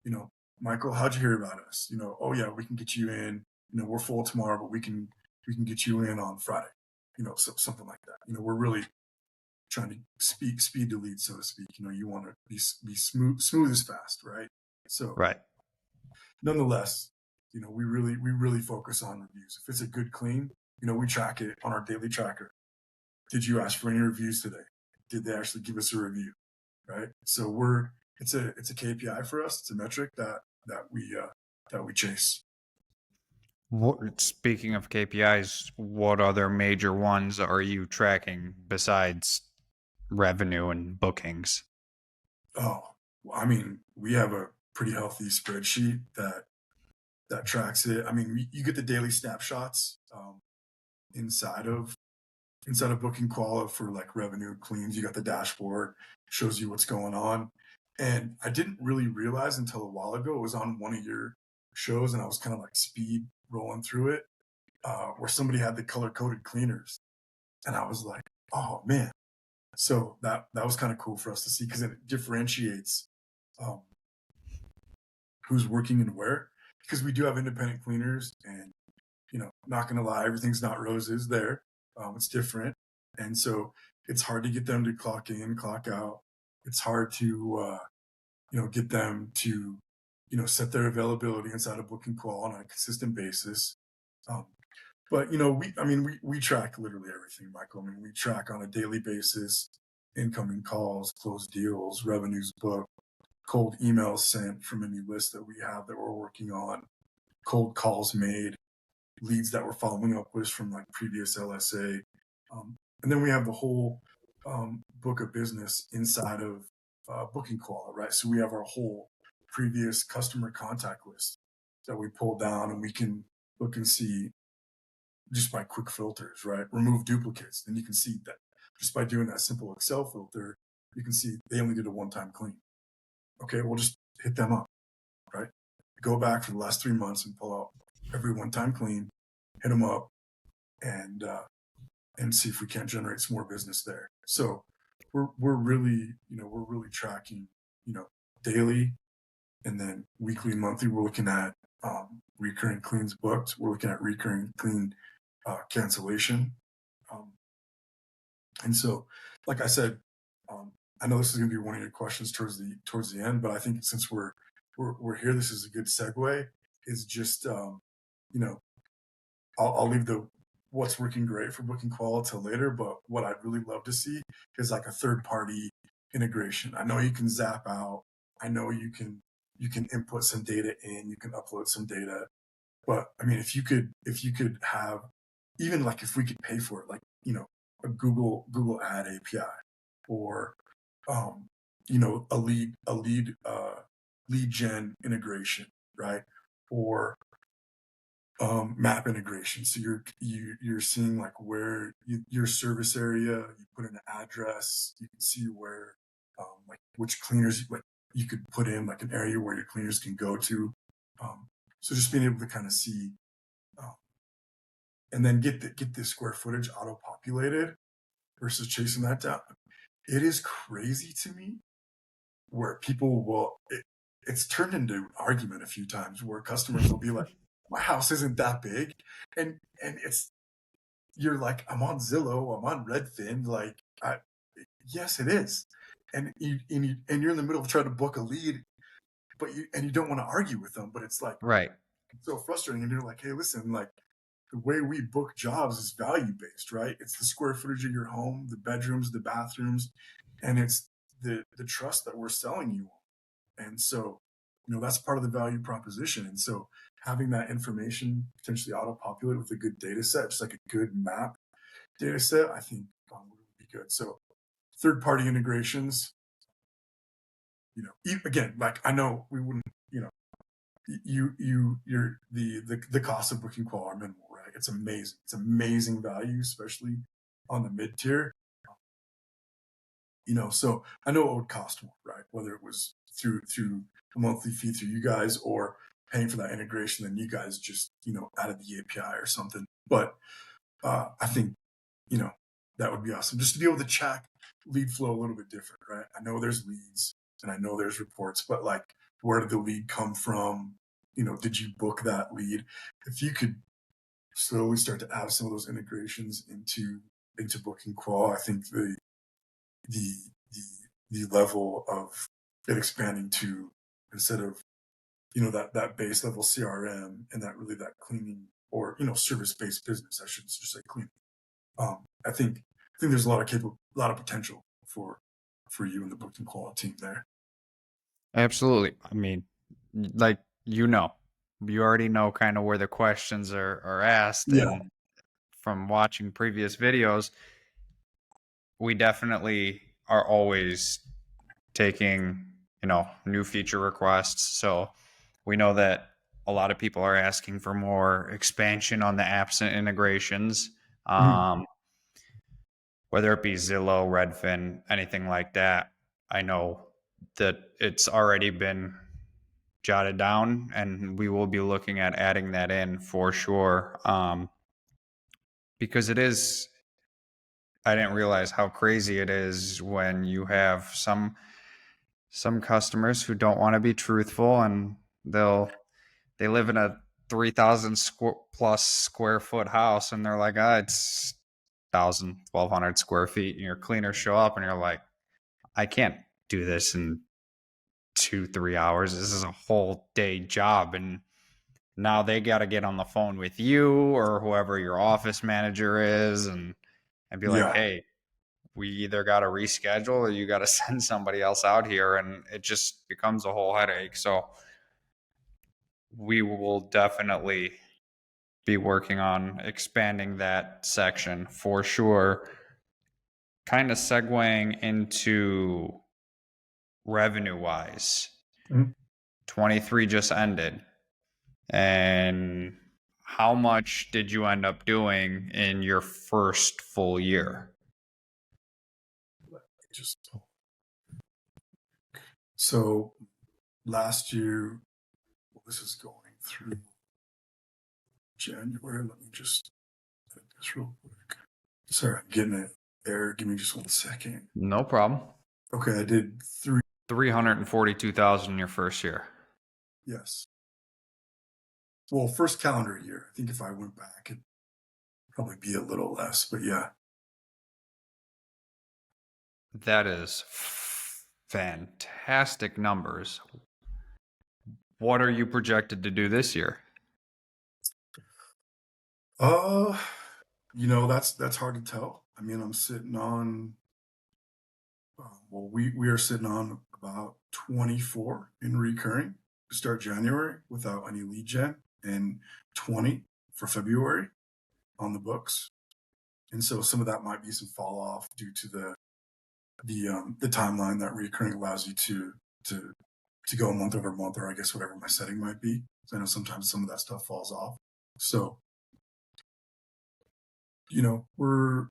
you know, Michael, how'd you hear about us? Oh yeah, we can get you in. We're full tomorrow, but we can get you in on Friday. Something like that. We're really trying to speed to lead, so to speak. You want to be smooth as fast, right? So Right. nonetheless, we really focus on reviews. If it's a good clean, we track it on our daily tracker. Did you ask for any reviews today? Did they actually give us a review? Right. So it's a KPI for us. It's a metric that we chase. Speaking of KPIs, what other major ones are you tracking besides revenue and bookings? Oh, well, I mean, we have a pretty healthy spreadsheet that tracks it. I mean, you get the daily snapshots inside of inside of Booking Quala for like revenue cleans, you got the dashboard, shows you what's going on. And I didn't really realize until a while ago it was on one of your shows, and I was kind of like speed rolling through it, where somebody had the color coded cleaners, and I was like, oh man. So that was kind of cool for us to see because it differentiates um, who's working and where. Because we do have independent cleaners, and not gonna lie, everything's not roses there. It's different, and so it's hard to get them to clock in, clock out. It's hard to get them to set their availability inside of Booking Call on a consistent basis. Um, but we track literally everything, Michael. I mean, we track on a daily basis incoming calls, closed deals, revenues booked, cold emails sent from any list that we have that we're working on, cold calls made, leads that we're following up with from like previous LSA. And then we have the whole book of business inside of Booking Call, right? So we have our whole previous customer contact list that we pull down, and we can look and see just by quick filters, right? Remove duplicates. Then you can see that just by doing that simple Excel filter, you can see they only did a one-time clean. Okay, we'll just hit them up, right? Go back for the last 3 months and pull out every one-time clean, hit them up, and see if we can't generate some more business there. So we're really tracking daily, and then weekly and monthly. We're looking at recurring cleans booked. We're looking at recurring clean cancellation, um, and so like I said, I know this is going to be one of your questions towards the end, but I think since we're here, this is a good segue. Is just you know I'll leave the what's working great for Booking Quality till later, but what I'd really love to see is like a third party integration. I know you can zap out. I know you can input some data in, you can upload some data. But I mean, if you could have, even like if we could pay for it, like, a Google ad API, or a lead gen integration, right? Or map integration. So you're seeing like where your service area, you put in an address, you can see where like which cleaners like you could put in like an area where your cleaners can go to. So just being able to kind of see, um, and then get the square footage auto populated versus chasing that down. It is crazy to me where people it's turned into an argument a few times where customers will be like, my house isn't that big, and you're like, I'm on Zillow, I'm on Redfin, like, yes it is, and you're in the middle of trying to book a lead, but you don't want to argue with them, but it's like Right. so frustrating, and you're like, hey, listen, like, the way we book jobs is value based, right? It's the square footage of your home, the bedrooms, the bathrooms, and it's the trust that we're selling you on. And so, that's part of the value proposition. And so having that information potentially auto populate with a good data set, just like a good map data set, I think would be good. So third party integrations, again, like, I know we wouldn't, the cost of Booking Qual are minimal, right? It's amazing. It's amazing value, especially on the mid tier. So I know it would cost more, right? Whether it was through a monthly fee through you guys, or paying for that integration, then you guys just added the API or something. But I think that would be awesome, just to be able to track lead flow a little bit different, right? I know there's leads and I know there's reports, but like, where did the lead come from? Did you book that lead? If you could slowly start to add some of those integrations into Booking Qual, I think the the the level of it expanding to, instead of that base level CRM, and that cleaning, or service based business, I should just say cleaning. I think there's a lot of potential for you and the Booking Quality team there. Absolutely. I mean, like, you already know kind of where the questions are asked, Yeah. and from watching previous videos, we definitely are always taking, new feature requests. So we know that a lot of people are asking for more expansion on the apps and integrations. Mhm. Um, whether it be Zillow, Redfin, anything like that, I know that it's already been jotted down, and we will be looking at adding that in for sure. Because it is, I didn't realize how crazy it is when you have some customers who don't want to be truthful, and they live in a 3,000 plus square foot house, and they're like, it's 1,200 square feet, and your cleaners show up, and you're like, I can't do this in 2-3 hours. This is a whole day job, and now they got to get on the phone with you or whoever your office manager is, and be like, Yeah. hey, we either got to reschedule or you got to send somebody else out here, and it just becomes a whole headache. So we will definitely be working on expanding that section for sure. Kind of segueing into revenue wise, Mhm. 23 just ended. And how much did you end up doing in your first full year? Just so last year, well, this is going through January. Let me just edit this real quick. Sorry, I'm getting it there. Give me just 1 second. No problem. Okay, I did 3. 342,000 in your first year. Yes. Well, first calendar year. I think if I went back, it'd probably be a little less, but yeah. That is fantastic numbers. What are you projected to do this year? Uh, that's hard to tell. I mean, I'm sitting on, well, we are sitting on about 24 in recurring to start January without any lead gen, and 20 for February on the books. And so some of that might be some fall off due to the timeline that recurring allows you to to go month over month, or I guess whatever my setting might be. So I know sometimes some of that stuff falls off. So, we're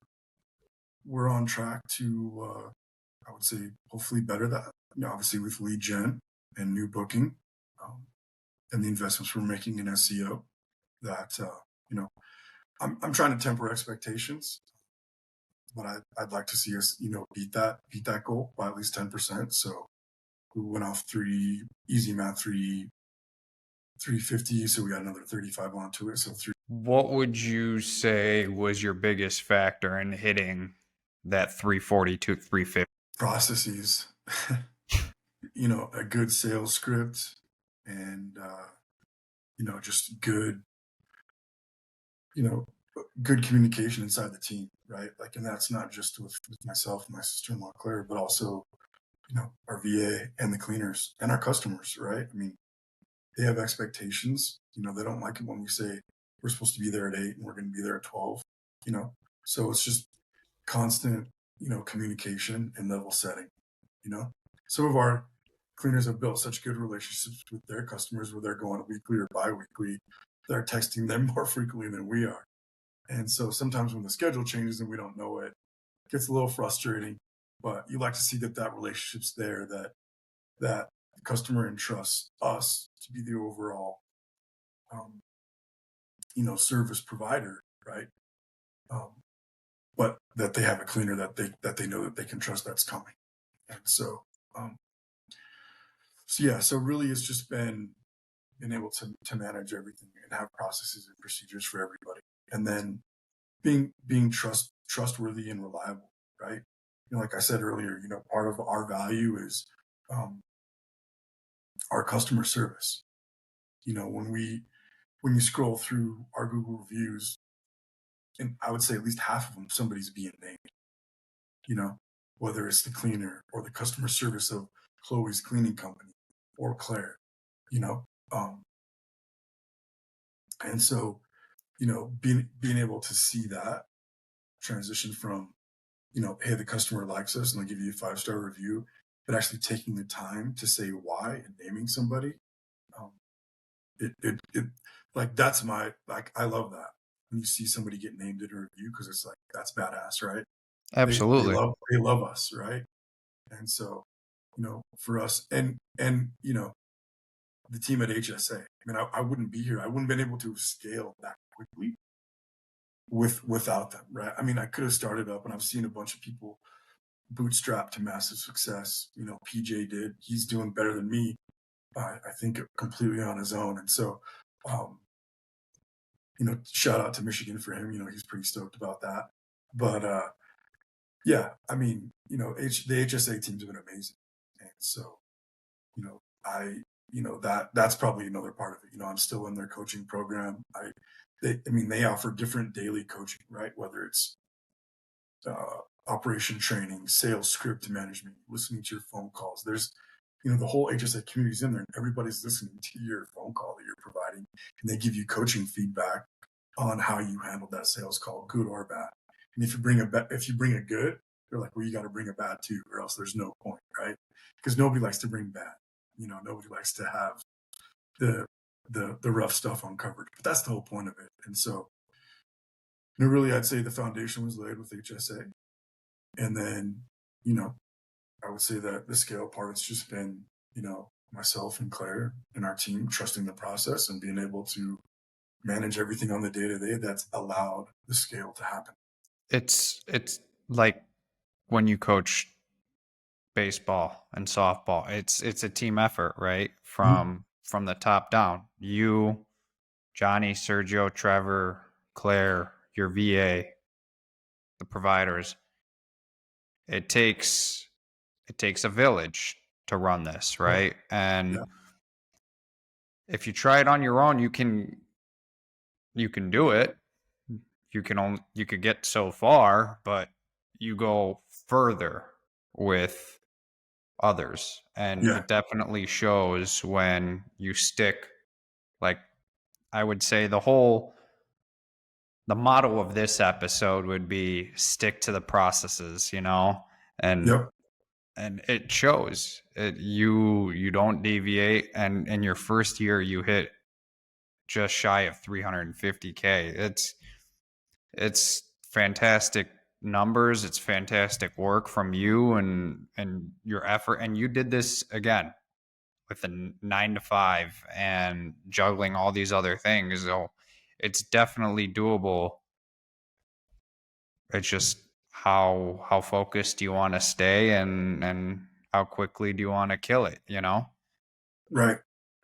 on track to, I would say, hopefully better that. Obviously with lead gen and new booking, um, and the investments we're making in SEO, that you know I'm trying to temper expectations, but I'd like to see us beat that goal by at least 10%. So we went off three easy math 350, so we got another 35 onto it. So What would you say was your biggest factor in hitting that 340 to 350? processes, a good sales script, and just you know, good communication inside the team, right? Like, and that's not just with myself and my sister-in-law Claire, but also our VA and the cleaners and our customers, right? I mean, they have expectations. They don't like it when we say we're supposed to be there at 8 and we're going to be there at 12. So it's just constant, communication and level setting. You know, some of our cleaners have built such good relationships with their customers where they're going weekly or bi-weekly. They're texting them more frequently than we are. And so sometimes when the schedule changes and we don't know it, it gets a little frustrating, but you like to see that relationship's there, that the customer entrusts us to be the overall, um, service provider, right? Um, but that they have a cleaner that they know that they can trust that's coming. And um, so yeah, so really it's just been able to manage everything and have processes and procedures for everybody, and then being trustworthy and reliable, right? Like I said earlier, part of our value is um, our customer service. When you scroll through our Google reviews, and I would say at least half of them, somebody's being named. You know, whether it's the cleaner or the customer service of Chloe's cleaning company or Claire. You know, um, and so being able to see that transition from hey, the customer likes us and they'll give you a 5-star review, but actually taking the time to say why and naming somebody, um, it like that's my like I love that when you see somebody get named in a review, because it's like that's badass, right? Absolutely. They love us, right? And so, for us, and the team at HSA. I mean, I wouldn't be here. I wouldn't have been able to scale that quickly without them, right? I mean, I could have started up, and I've seen a bunch of people bootstrap to massive success. PJ did. He's doing better than me. I think completely on his own. And so, um, shout out to Michigan for him. He's pretty stoked about that. But yeah, I mean, the HSA team's been amazing, and so that's probably another part of it. I'm still in their coaching program. They offer different daily coaching, right? Whether it's operation training, sales script management, listening to your phone calls. There's, the whole HSA community's in there, and everybody's listening to your phone call that you're providing, and they give you coaching feedback on how you handled that sales call, good or bad. And if you bring a good, they're like, well, you got to bring a bad too, or else there's no point, right? Because nobody likes to bring bad. Nobody likes to have the the rough stuff uncovered. But that's the whole point of it. And so, really, I'd say the foundation was laid with HSA, and then, you know, I would say that the scale part, it's just been, myself and Claire and our team trusting the process and being able to manage everything on the day to day that's allowed the scale to happen. It's like when you coach baseball and softball. It's a team effort, right? Mhm. From the top down. You, Johnny, Sergio, Trevor, Claire, your VA, the providers. It takes it takes a village to run this, Yeah. right? Yeah. And if you try it on your own, you can do it. You could get so far, but you go further with others. And Yeah. it definitely shows when you stick, like, I would say the motto of this episode would be stick to the processes, and Yep. and it shows. You don't deviate, and in your first year you hit just shy of 350K. It's fantastic numbers. It's fantastic work from you and your effort. And you did this again with a 9 to 5 and juggling all these other things. So it's definitely doable. It's just how focused do you want to stay and how quickly do you want to kill it? Right.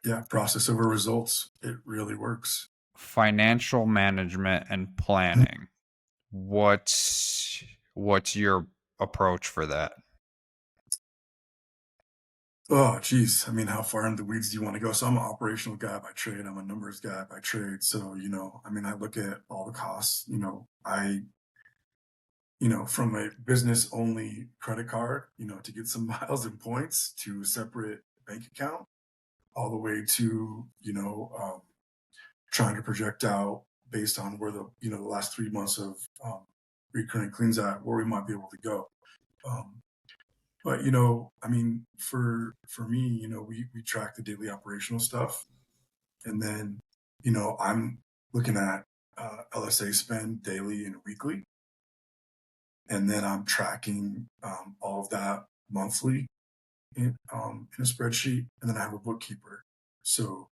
Yeah. Process over results. It really works. Financial management and planning. What's your approach for that? Oh, geez. I mean, how far into the weeds do you want to go? So I'm an operational guy by trade. I'm a numbers guy by trade. So, I mean, I look at all the costs. From a business only credit card, to get some miles and points to a separate bank account, all the way to, trying to project out based on where the last 3 months of recurring cleans at, where we might be able to go. Um, but I mean, for me, we track the daily operational stuff, and then I'm looking at LSA spend daily and weekly, and then I'm tracking all of that monthly in a spreadsheet, and then I have a bookkeeper. So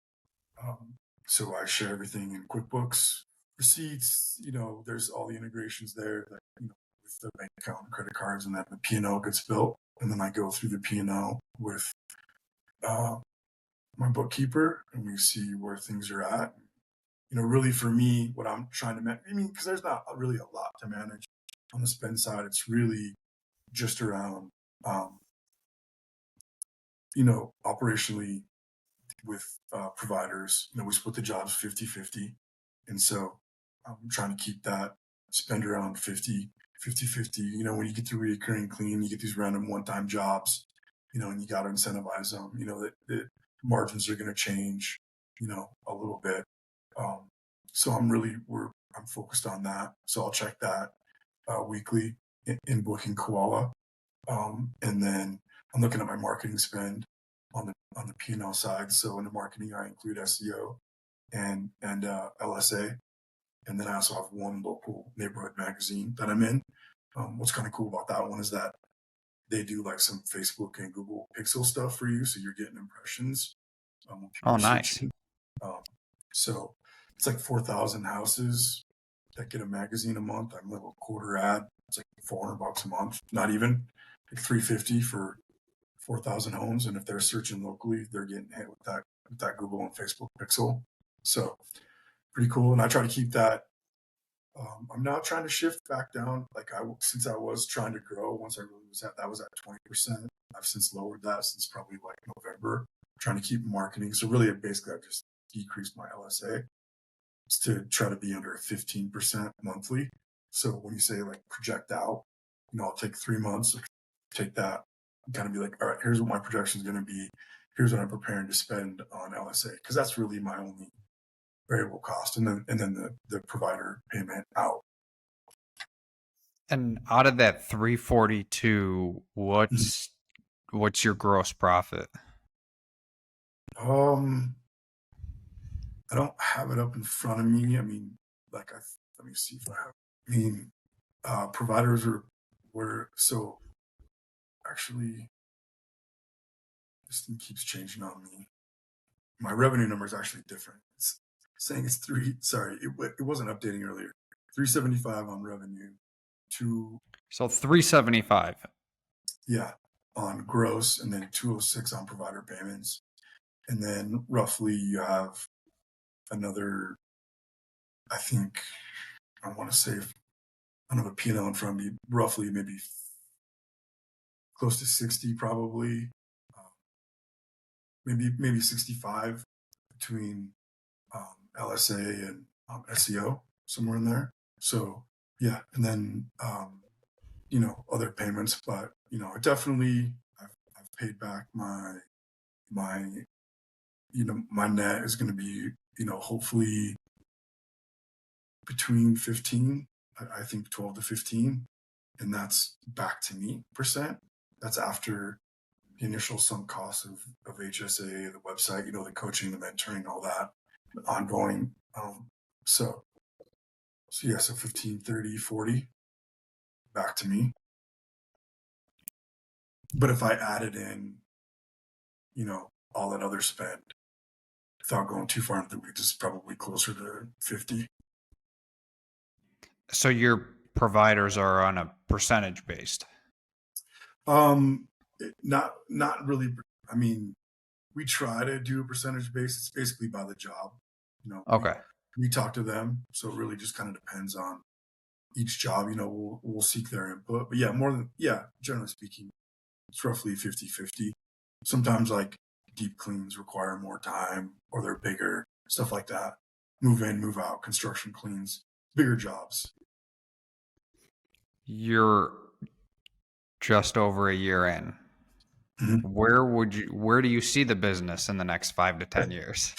um, so I share everything in QuickBooks, receipts. There's all the integrations there that, with the bank account and credit cards, and then the P&L gets built, and then I go through the P&L with uh, my bookkeeper, and we see where things are at. Really for me, what I'm trying to manage, I mean, because there's not really a lot to manage on the spend side. It's really just around, um, operationally with providers. We split the jobs 50-50. And so I'm trying to keep that spend around 50-50. When you get to recurring clean, you get these random one-time jobs, and you got to incentivize them. That the margins are going to change, a little bit. Um, so I'm focused on that. So I'll check that weekly in booking Koala. And then I'm looking at my marketing spend on the P&L side. So in the marketing, I include SEO and LSA, and then I also have one local neighborhood magazine that I'm in. What's kind of cool about that one is that they do like some Facebook and Google Pixel stuff for you, so you're getting impressions when people Oh, are nice. searching. Um, so it's like 4,000 houses that get a magazine a month. I'm like a quarter ad. It's like $400 a month, not even like 350 for 4,000 homes. And if they're searching locally, they're getting hit with that Google and Facebook Pixel. So pretty cool. And I try to keep that. I'm now trying to shift back down. Like since I was trying to grow, once I really was that was at 20%. I've since lowered that since probably like November. Trying to keep marketing. So really, basically, I've just decreased my LSA to try to be under 15% monthly. So when you say like project out, I'll take 3 months, take that, and kind of be like, all right, here's what my projection is going to be. Here's what I'm preparing to spend on LSA because that's really my only variable cost, and then the provider payment out. And out of that 342, what's your gross profit? Um, I don't have it up in front of me. I mean, like let me see if I have. I mean, providers were so actually this thing keeps changing on me. My revenue number is actually different. It's saying it's three. Sorry, it wasn't updating earlier. 375 on revenue, two, So 375. yeah, on gross, and then 206 on provider payments, and then roughly you have another. I think I want to say I don't have a P&L in front of me. Roughly maybe close to 60 probably, maybe 65 between LSA and SEO, somewhere in there. So yeah, and then other payments, but it definitely I've paid back my my net is going to be hopefully between 15, I think 12 to 15, and that's back to me percent. That's after the initial sunk costs of HSA, the website, the coaching, the mentoring, all that ongoing. So yeah, so 15, 30, 40 back to me. But if I added in, all that other spend without going too far into the weeds, it's probably closer to 50. So your providers are on a percentage based. Not really. I mean, we try to do a percentage base. It's basically by the job. You know, we Okay. we talk to them, so it really just kind of depends on each job. We'll seek their input. But yeah, generally speaking, it's roughly 50-50. Sometimes like deep cleans require more time or they're bigger, stuff like that. Move in, move out, construction cleans, bigger jobs. You're just over a year in. Mhm. Where do you see the business in the next 5 to 10 years?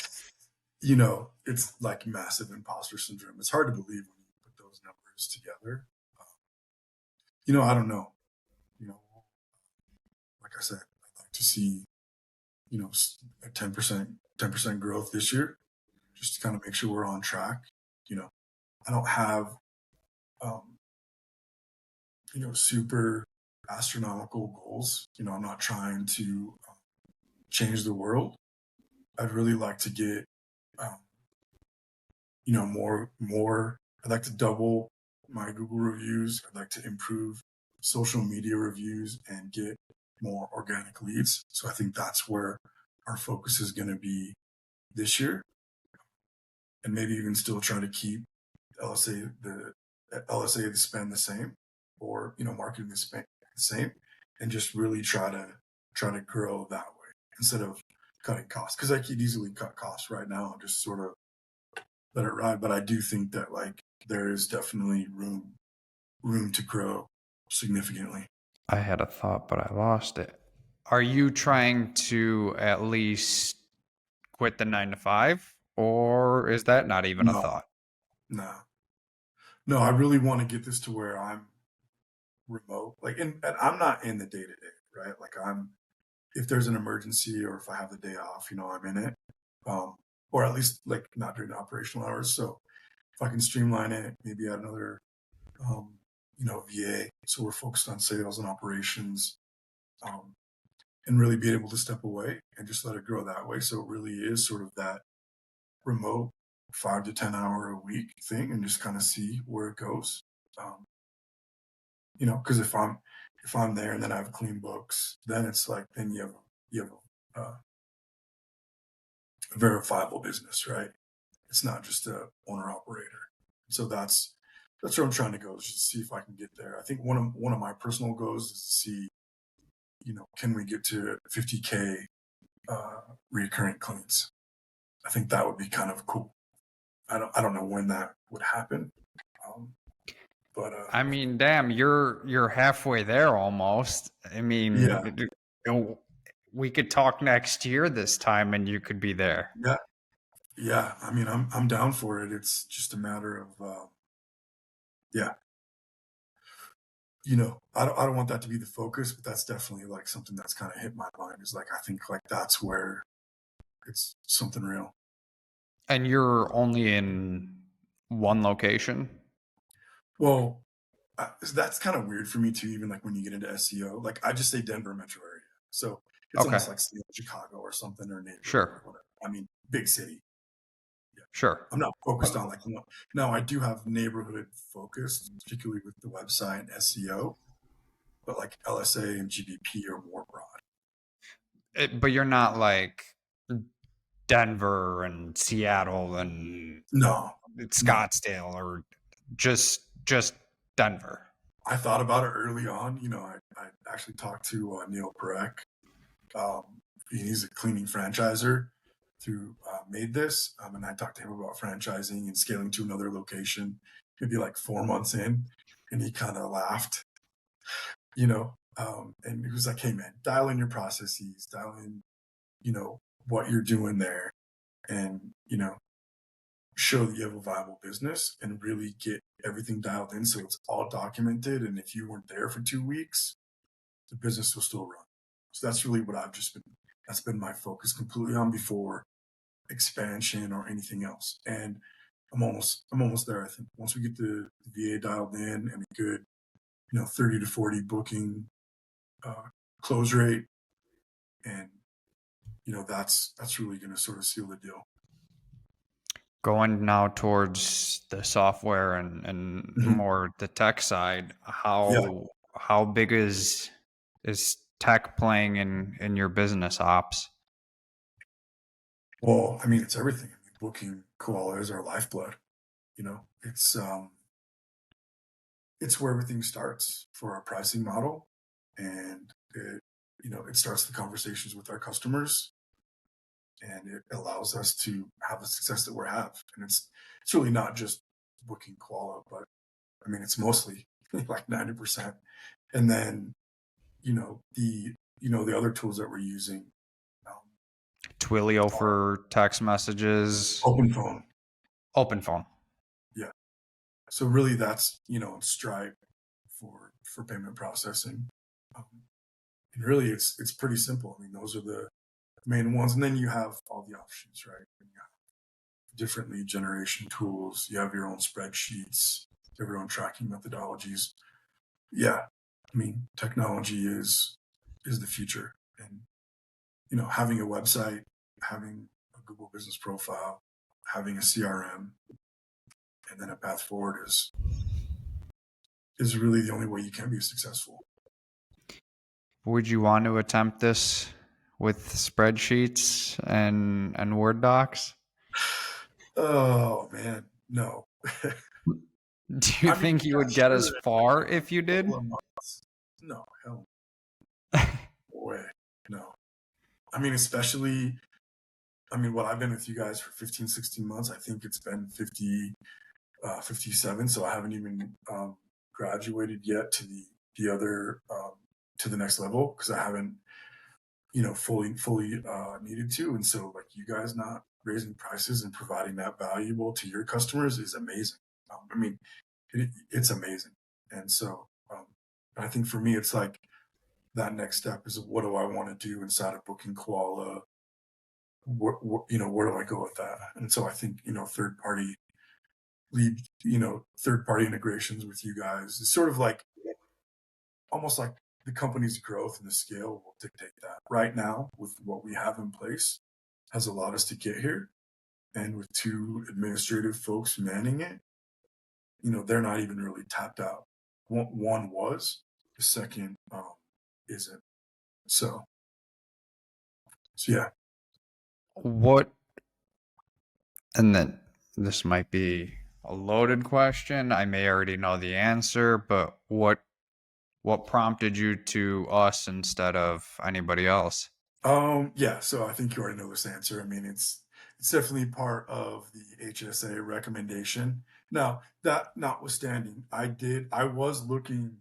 It's like massive imposter syndrome. It's hard to believe when you put those numbers together. I don't know. You know, like I said, I'd like to see, a 10% growth this year, just to kind of make sure we're on track. You know, I don't have, um, super astronomical goals. I'm not trying to change the world. I'd really like to get, um, more. I'd like to double my Google reviews. I'd like to improve social media reviews and get more organic leads. So I think that's where our focus is going to be this year, and maybe even still try to keep LSA the LSA the spend the same, or marketing the spend the same, and just really try to grow that way instead of cutting costs, because I could easily cut costs right now and just sort of let it ride. But I do think that like there is definitely room to grow significantly. I had a thought, but I lost it. Are you trying to at least quit the 9 to 5, or is that not even a No, thought? no, no. I really want to get this to where I'm remote, like, and I'm not in the day to day, right? Like if there's an emergency or if I have the day off, I'm in it, um, or at least like not during the operational hours. So if I can streamline it, maybe add another, um, VA. So we're focused on sales and operations, um, and really be able to step away and just let it grow that way. So it really is sort of that remote 5 to 10 hour a week thing, and just kind of see where it goes. Um, because if I'm there and then I have clean books, then it's like then you have a verifiable business, right? It's not just a owner operator. So that's where I'm trying to go, is just see if I can get there. I think one of my personal goals is to see, can we get to 50K recurring cleans? I think that would be kind of cool. I don't know when that would happen, um, but I mean, damn, you're halfway there almost. I yeah, mean, we could talk next year this time, and you could be there. yeah, yeah. I mean, I'm down for it. It's just a matter of yeah, I don't want that to be the focus, but that's definitely like something that's kind of hit my mind. Is like I think like that's where it's something real. And you're only in one location? Well, that's kind of weird for me too. Even like when you get into SEO, like I just say Denver metro area, so it's Okay. almost like saying Chicago or something, or neighborhood or Sure. whatever. I mean, big city. Yeah, Sure. I'm not focused on like one. Now I do have neighborhood focused, particularly with the website and SEO, but like LSA and GBP are more broad. But you're not like Denver and Seattle and No, no. Scottsdale or just Denver. I thought about it early on. I actually talked to Neil Perek. Um, he's a cleaning franchiser through Made This, and I talked to him about franchising and scaling to another location. Maybe like 4 months in, and he kind of laughed, and he was like, "Hey, man, dial in your processes, dial in, what you're doing there, and show that you have a viable business, and really get everything dialed in so it's all documented. And if you weren't there for 2 weeks, the business will still run." So that's really what that's been my focus completely on before expansion or anything else. And I'm almost there. I think once we get the VA dialed in and a good, 30 to 40 booking uh, close rate, and that's really going to sort of seal the deal. Going now towards the software and Mhm. more the tech side, Yeah. how big is tech playing in your business ops? Well, I mean, it's everything. I mean, booking koala is our lifeblood. It's where everything starts for our pricing model, and it starts the conversations with our customers, and it allows us to have the success that we have. And it's really not just booking koala, but I mean, it's mostly like 90%. And then the other tools that we're using, um, Twilio are for text messages, open phone. open phone. Yeah. So really, that's Stripe for payment processing. Um, and really, it's pretty simple. I mean, those are the main ones, and then you have all the options, right? You have different lead generation tools. You have your own spreadsheets. You have your own tracking methodologies. Yeah, I mean, technology is the future, and having a website, having a Google Business Profile, having a CRM, and then a path forward is really the only way you can be successful. Would you want to attempt this with spreadsheets and Word docs? Oh man, no. Do you I mean, think you yeah, would get sure. as far if you A couple did? of months. No, hell no way. No. I mean, especially, I mean, what I've been with you guys for 15, 16 months, I think it's been 57. So I haven't even graduated yet to the other, to the next level, because I haven't, fully needed to. And so like you guys not raising prices and providing that valuable to your customers is amazing. I mean, it's amazing. And so, I think for me, it's like that next step is, what do I want to do inside of booking koala? Where do I go with that? And so I think, third party lead, third party integrations with you guys. It's sort of like almost like the company's growth and the scale will dictate that. Right now, with what we have in place, has allowed us to get here. And with two administrative folks manning it, they're not even really tapped out. One was, the second isn't. So, so yeah. What, and then this might be a loaded question. I may already know the answer, but what prompted you to us instead of anybody else? Yeah, so I think you already know this answer. I mean, it's definitely part of the HSA recommendation. Now, that notwithstanding, I was looking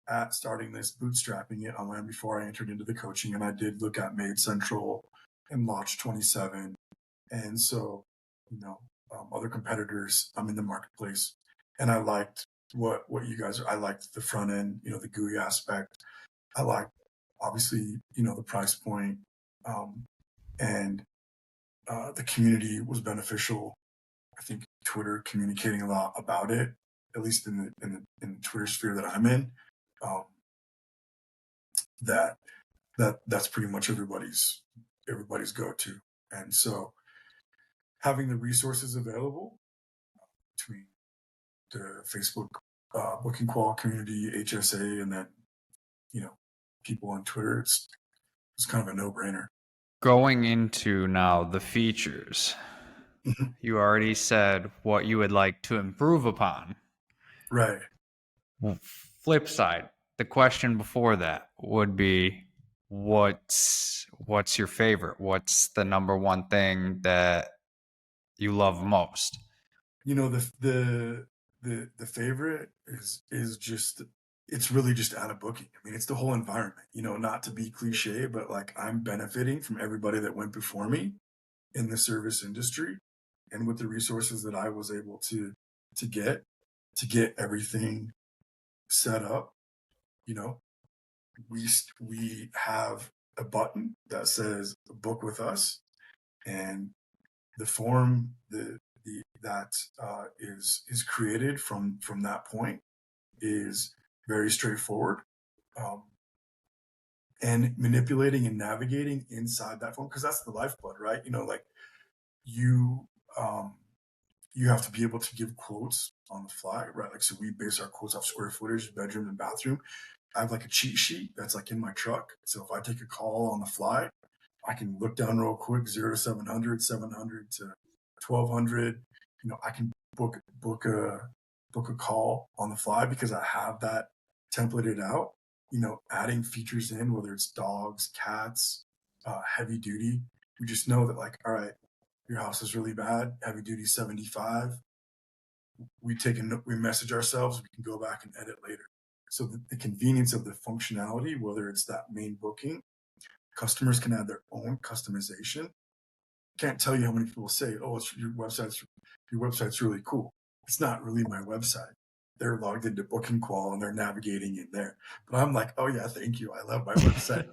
at starting this bootstrapping it online before I entered into the coaching, and I did look at Maid Central and Launch 27. And so, you know, other competitors I'm in the marketplace, and I liked what you guys are. I liked the front end, the GUI aspect. I liked obviously, the price point, um, and the community was beneficial. I think Twitter communicating a lot about it, at least in the Twitter sphere that I'm in. Um, that that's pretty much everybody's go-to. And so having the resources available between the Facebook booking qual community, HSA, and then you know people on Twitter, it's kind of a no-brainer. Going into now the features, you already said what you would like to improve upon. Right. Well, flip side, the question before that would be what's your favorite? What's the number one thing that you love most? The favorite is just it's really just out of booking. I mean, it's the whole environment. Not to be cliche, but like I'm benefiting from everybody that went before me in the service industry, and with the resources that I was able to get to get everything set up. You know, we have a button that says book with us, and the form that is created from that point is very straightforward, um, and manipulating and navigating inside that form, because that's the lifeblood, right? Like you um, you have to be able to give quotes on the fly, right? Like, so we base our quotes off square footage, bedroom and bathroom. I have like a cheat sheet that's like in my truck, so if I take a call on the fly, I can look down real quick, 0 to 700, 700 to 1200. I can book a call on the fly because I have that templated out. Adding features in, whether it's dogs, cats, heavy duty. We just know that, like, all right, your house is really bad, heavy duty 75. We message ourselves. We can go back and edit later. So the convenience of the functionality, whether it's that main booking, customers can add their own customization. Can't tell you how many people say, "Oh, your website's really cool." It's not really my website. They're logged into Booking Qual and they're navigating in there. But I'm like, "Oh yeah, thank you. I love my website."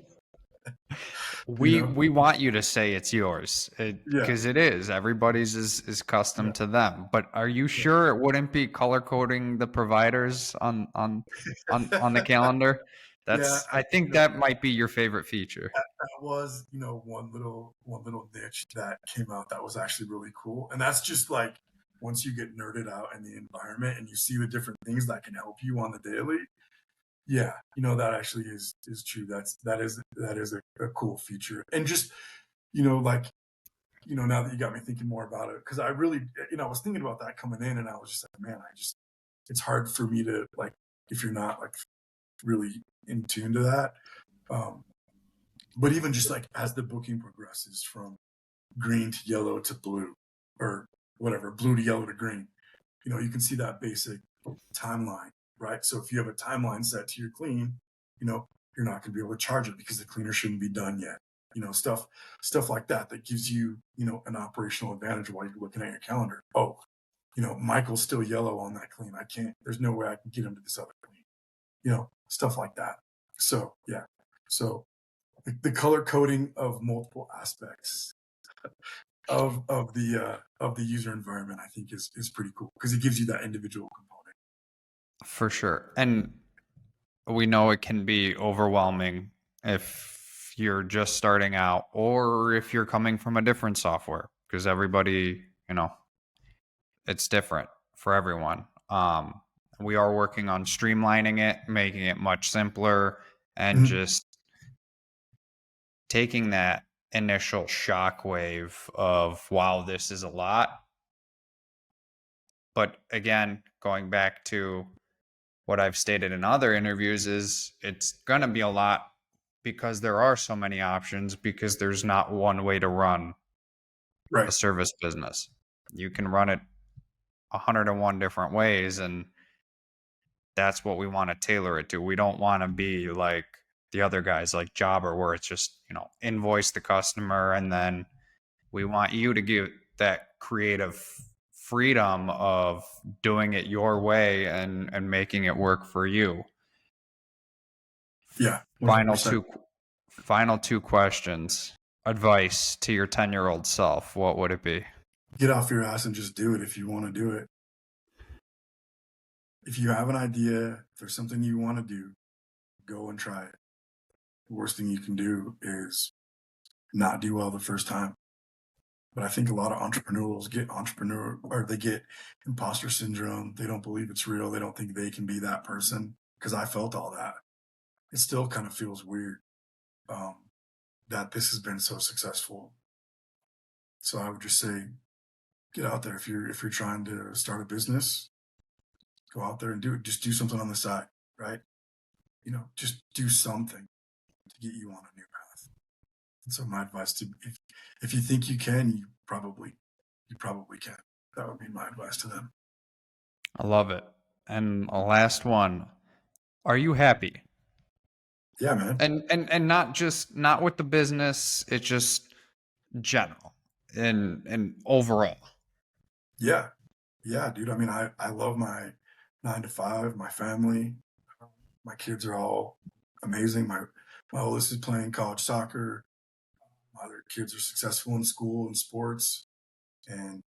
You we know? we want you to say it's yours Yeah, because it is. Everybody's is custom yeah, to them. But are you sure it wouldn't be color coding the providers on the yeah. calendar? Yeah, I think that might be your favorite feature. that was, one little niche that came out that was actually really cool. And that's just like once you get nerded out in the environment and you see the different things that can help you on the daily. Yeah, that actually is true. That is a cool feature. And just, like, now that you got me thinking more about it, because I really, I was thinking about that coming in, and I was just like, man, it's hard for me to, like, if you're not like really in tune to that. Um, but even just like as the booking progresses from green to yellow to blue, or whatever, blue to yellow to green, you can see that basic timeline, right? So if you have a timeline set to your clean, you know, you're not going to be able to charge it because the cleaner shouldn't be done yet. Stuff like that gives you, an operational advantage while you're looking at your calendar. Oh, Michael's still yellow on that clean. I can't, there's no way I can get him to this other clean, stuff like that. So yeah. So the color coding of multiple aspects of the user environment, I think is pretty cool because it gives you that individual component. For sure. And we know it can be overwhelming if you're just starting out or if you're coming from a different software because everybody, it's different for everyone. We are working on streamlining it, making it much simpler, and Mhm. just taking that initial shockwave of, wow, this is a lot. But again, going back to what I've stated in other interviews, is it's going to be a lot because there are so many options, because there's not one way to run a Right. service business. You can run it 101 different ways, and that's what we want to tailor it to. We don't want to be like the other guys like Jobber, where it's just, invoice the customer, and then we want you to give that creative freedom of doing it your way and making it work for you. Yeah. Final 100%. two final two questions. Advice to your 10-year-old self, what would it be? Get off your ass and just do it if you want to do it. If you have an idea, if there's something you want to do, go and try it. The worst thing you can do is not do well the first time. But I think a lot of entrepreneurs get they get imposter syndrome. They don't believe it's real. They don't think they can be that person. Because I felt all that. It still kind of feels weird um, that this has been so successful. So I would just say, get out there. If you're trying to start a business, go out there and do it. Just do something on the side, right? Just do something to get you on a new path. And so my advice to if you think you can, you probably can. That would be my advice to them. I love it. And a last one. Are you happy? Yeah, man. And not with the business, it's just general and overall. Yeah. Yeah, dude. I mean, I love my 9 to 5, my family. My kids are all amazing. My oldest is playing college soccer. My other kids are successful in school and sports. And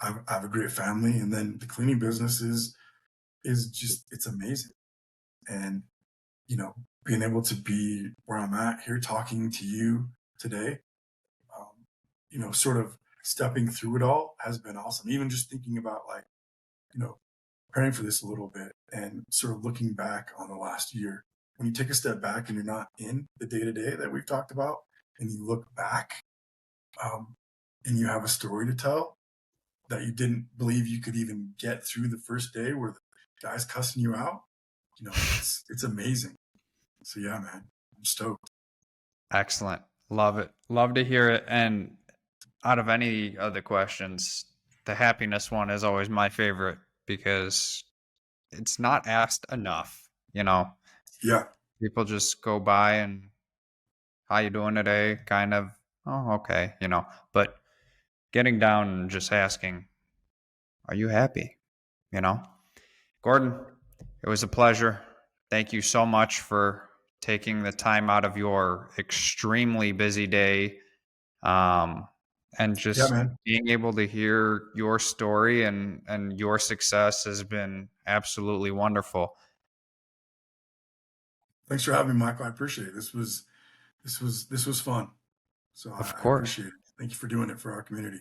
I have a great family. And then the cleaning business is just it's amazing. And you know, being able to be where I'm at here talking to you today, sort of stepping through it all has been awesome. Even just thinking about like, you know, preparing for this a little bit and sort of looking back on the last year. When you take a step back and you're not in the day to day that we've talked about, and you look back, um, and you have a story to tell that you didn't believe you could even get through the first day where the guy's cussing you out, it's amazing. So yeah, man, I'm stoked. Excellent. Love it. Love to hear it. And out of any of the questions, the happiness one is always my favorite because it's not asked enough. Yeah, People just go by and, how you doing today? Kind of, oh, okay, But getting down and just asking, are you happy? You know? Gordon, it was a pleasure. Thank you so much for taking the time out of your extremely busy day, um, and yeah, just man. being able to hear your story and your success has been absolutely wonderful. Thanks for having me, Michael. I appreciate it. This was fun. So Of I course. appreciate it. Thank you for doing it for our community.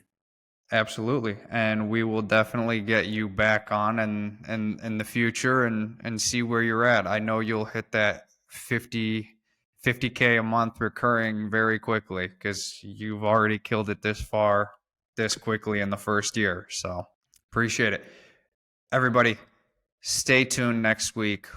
Absolutely. And we will definitely get you back on in the future and see where you're at. I know you'll hit that 50K a month recurring very quickly because you've already killed it this far, this quickly in the first year. So appreciate it. Everybody, stay tuned next week.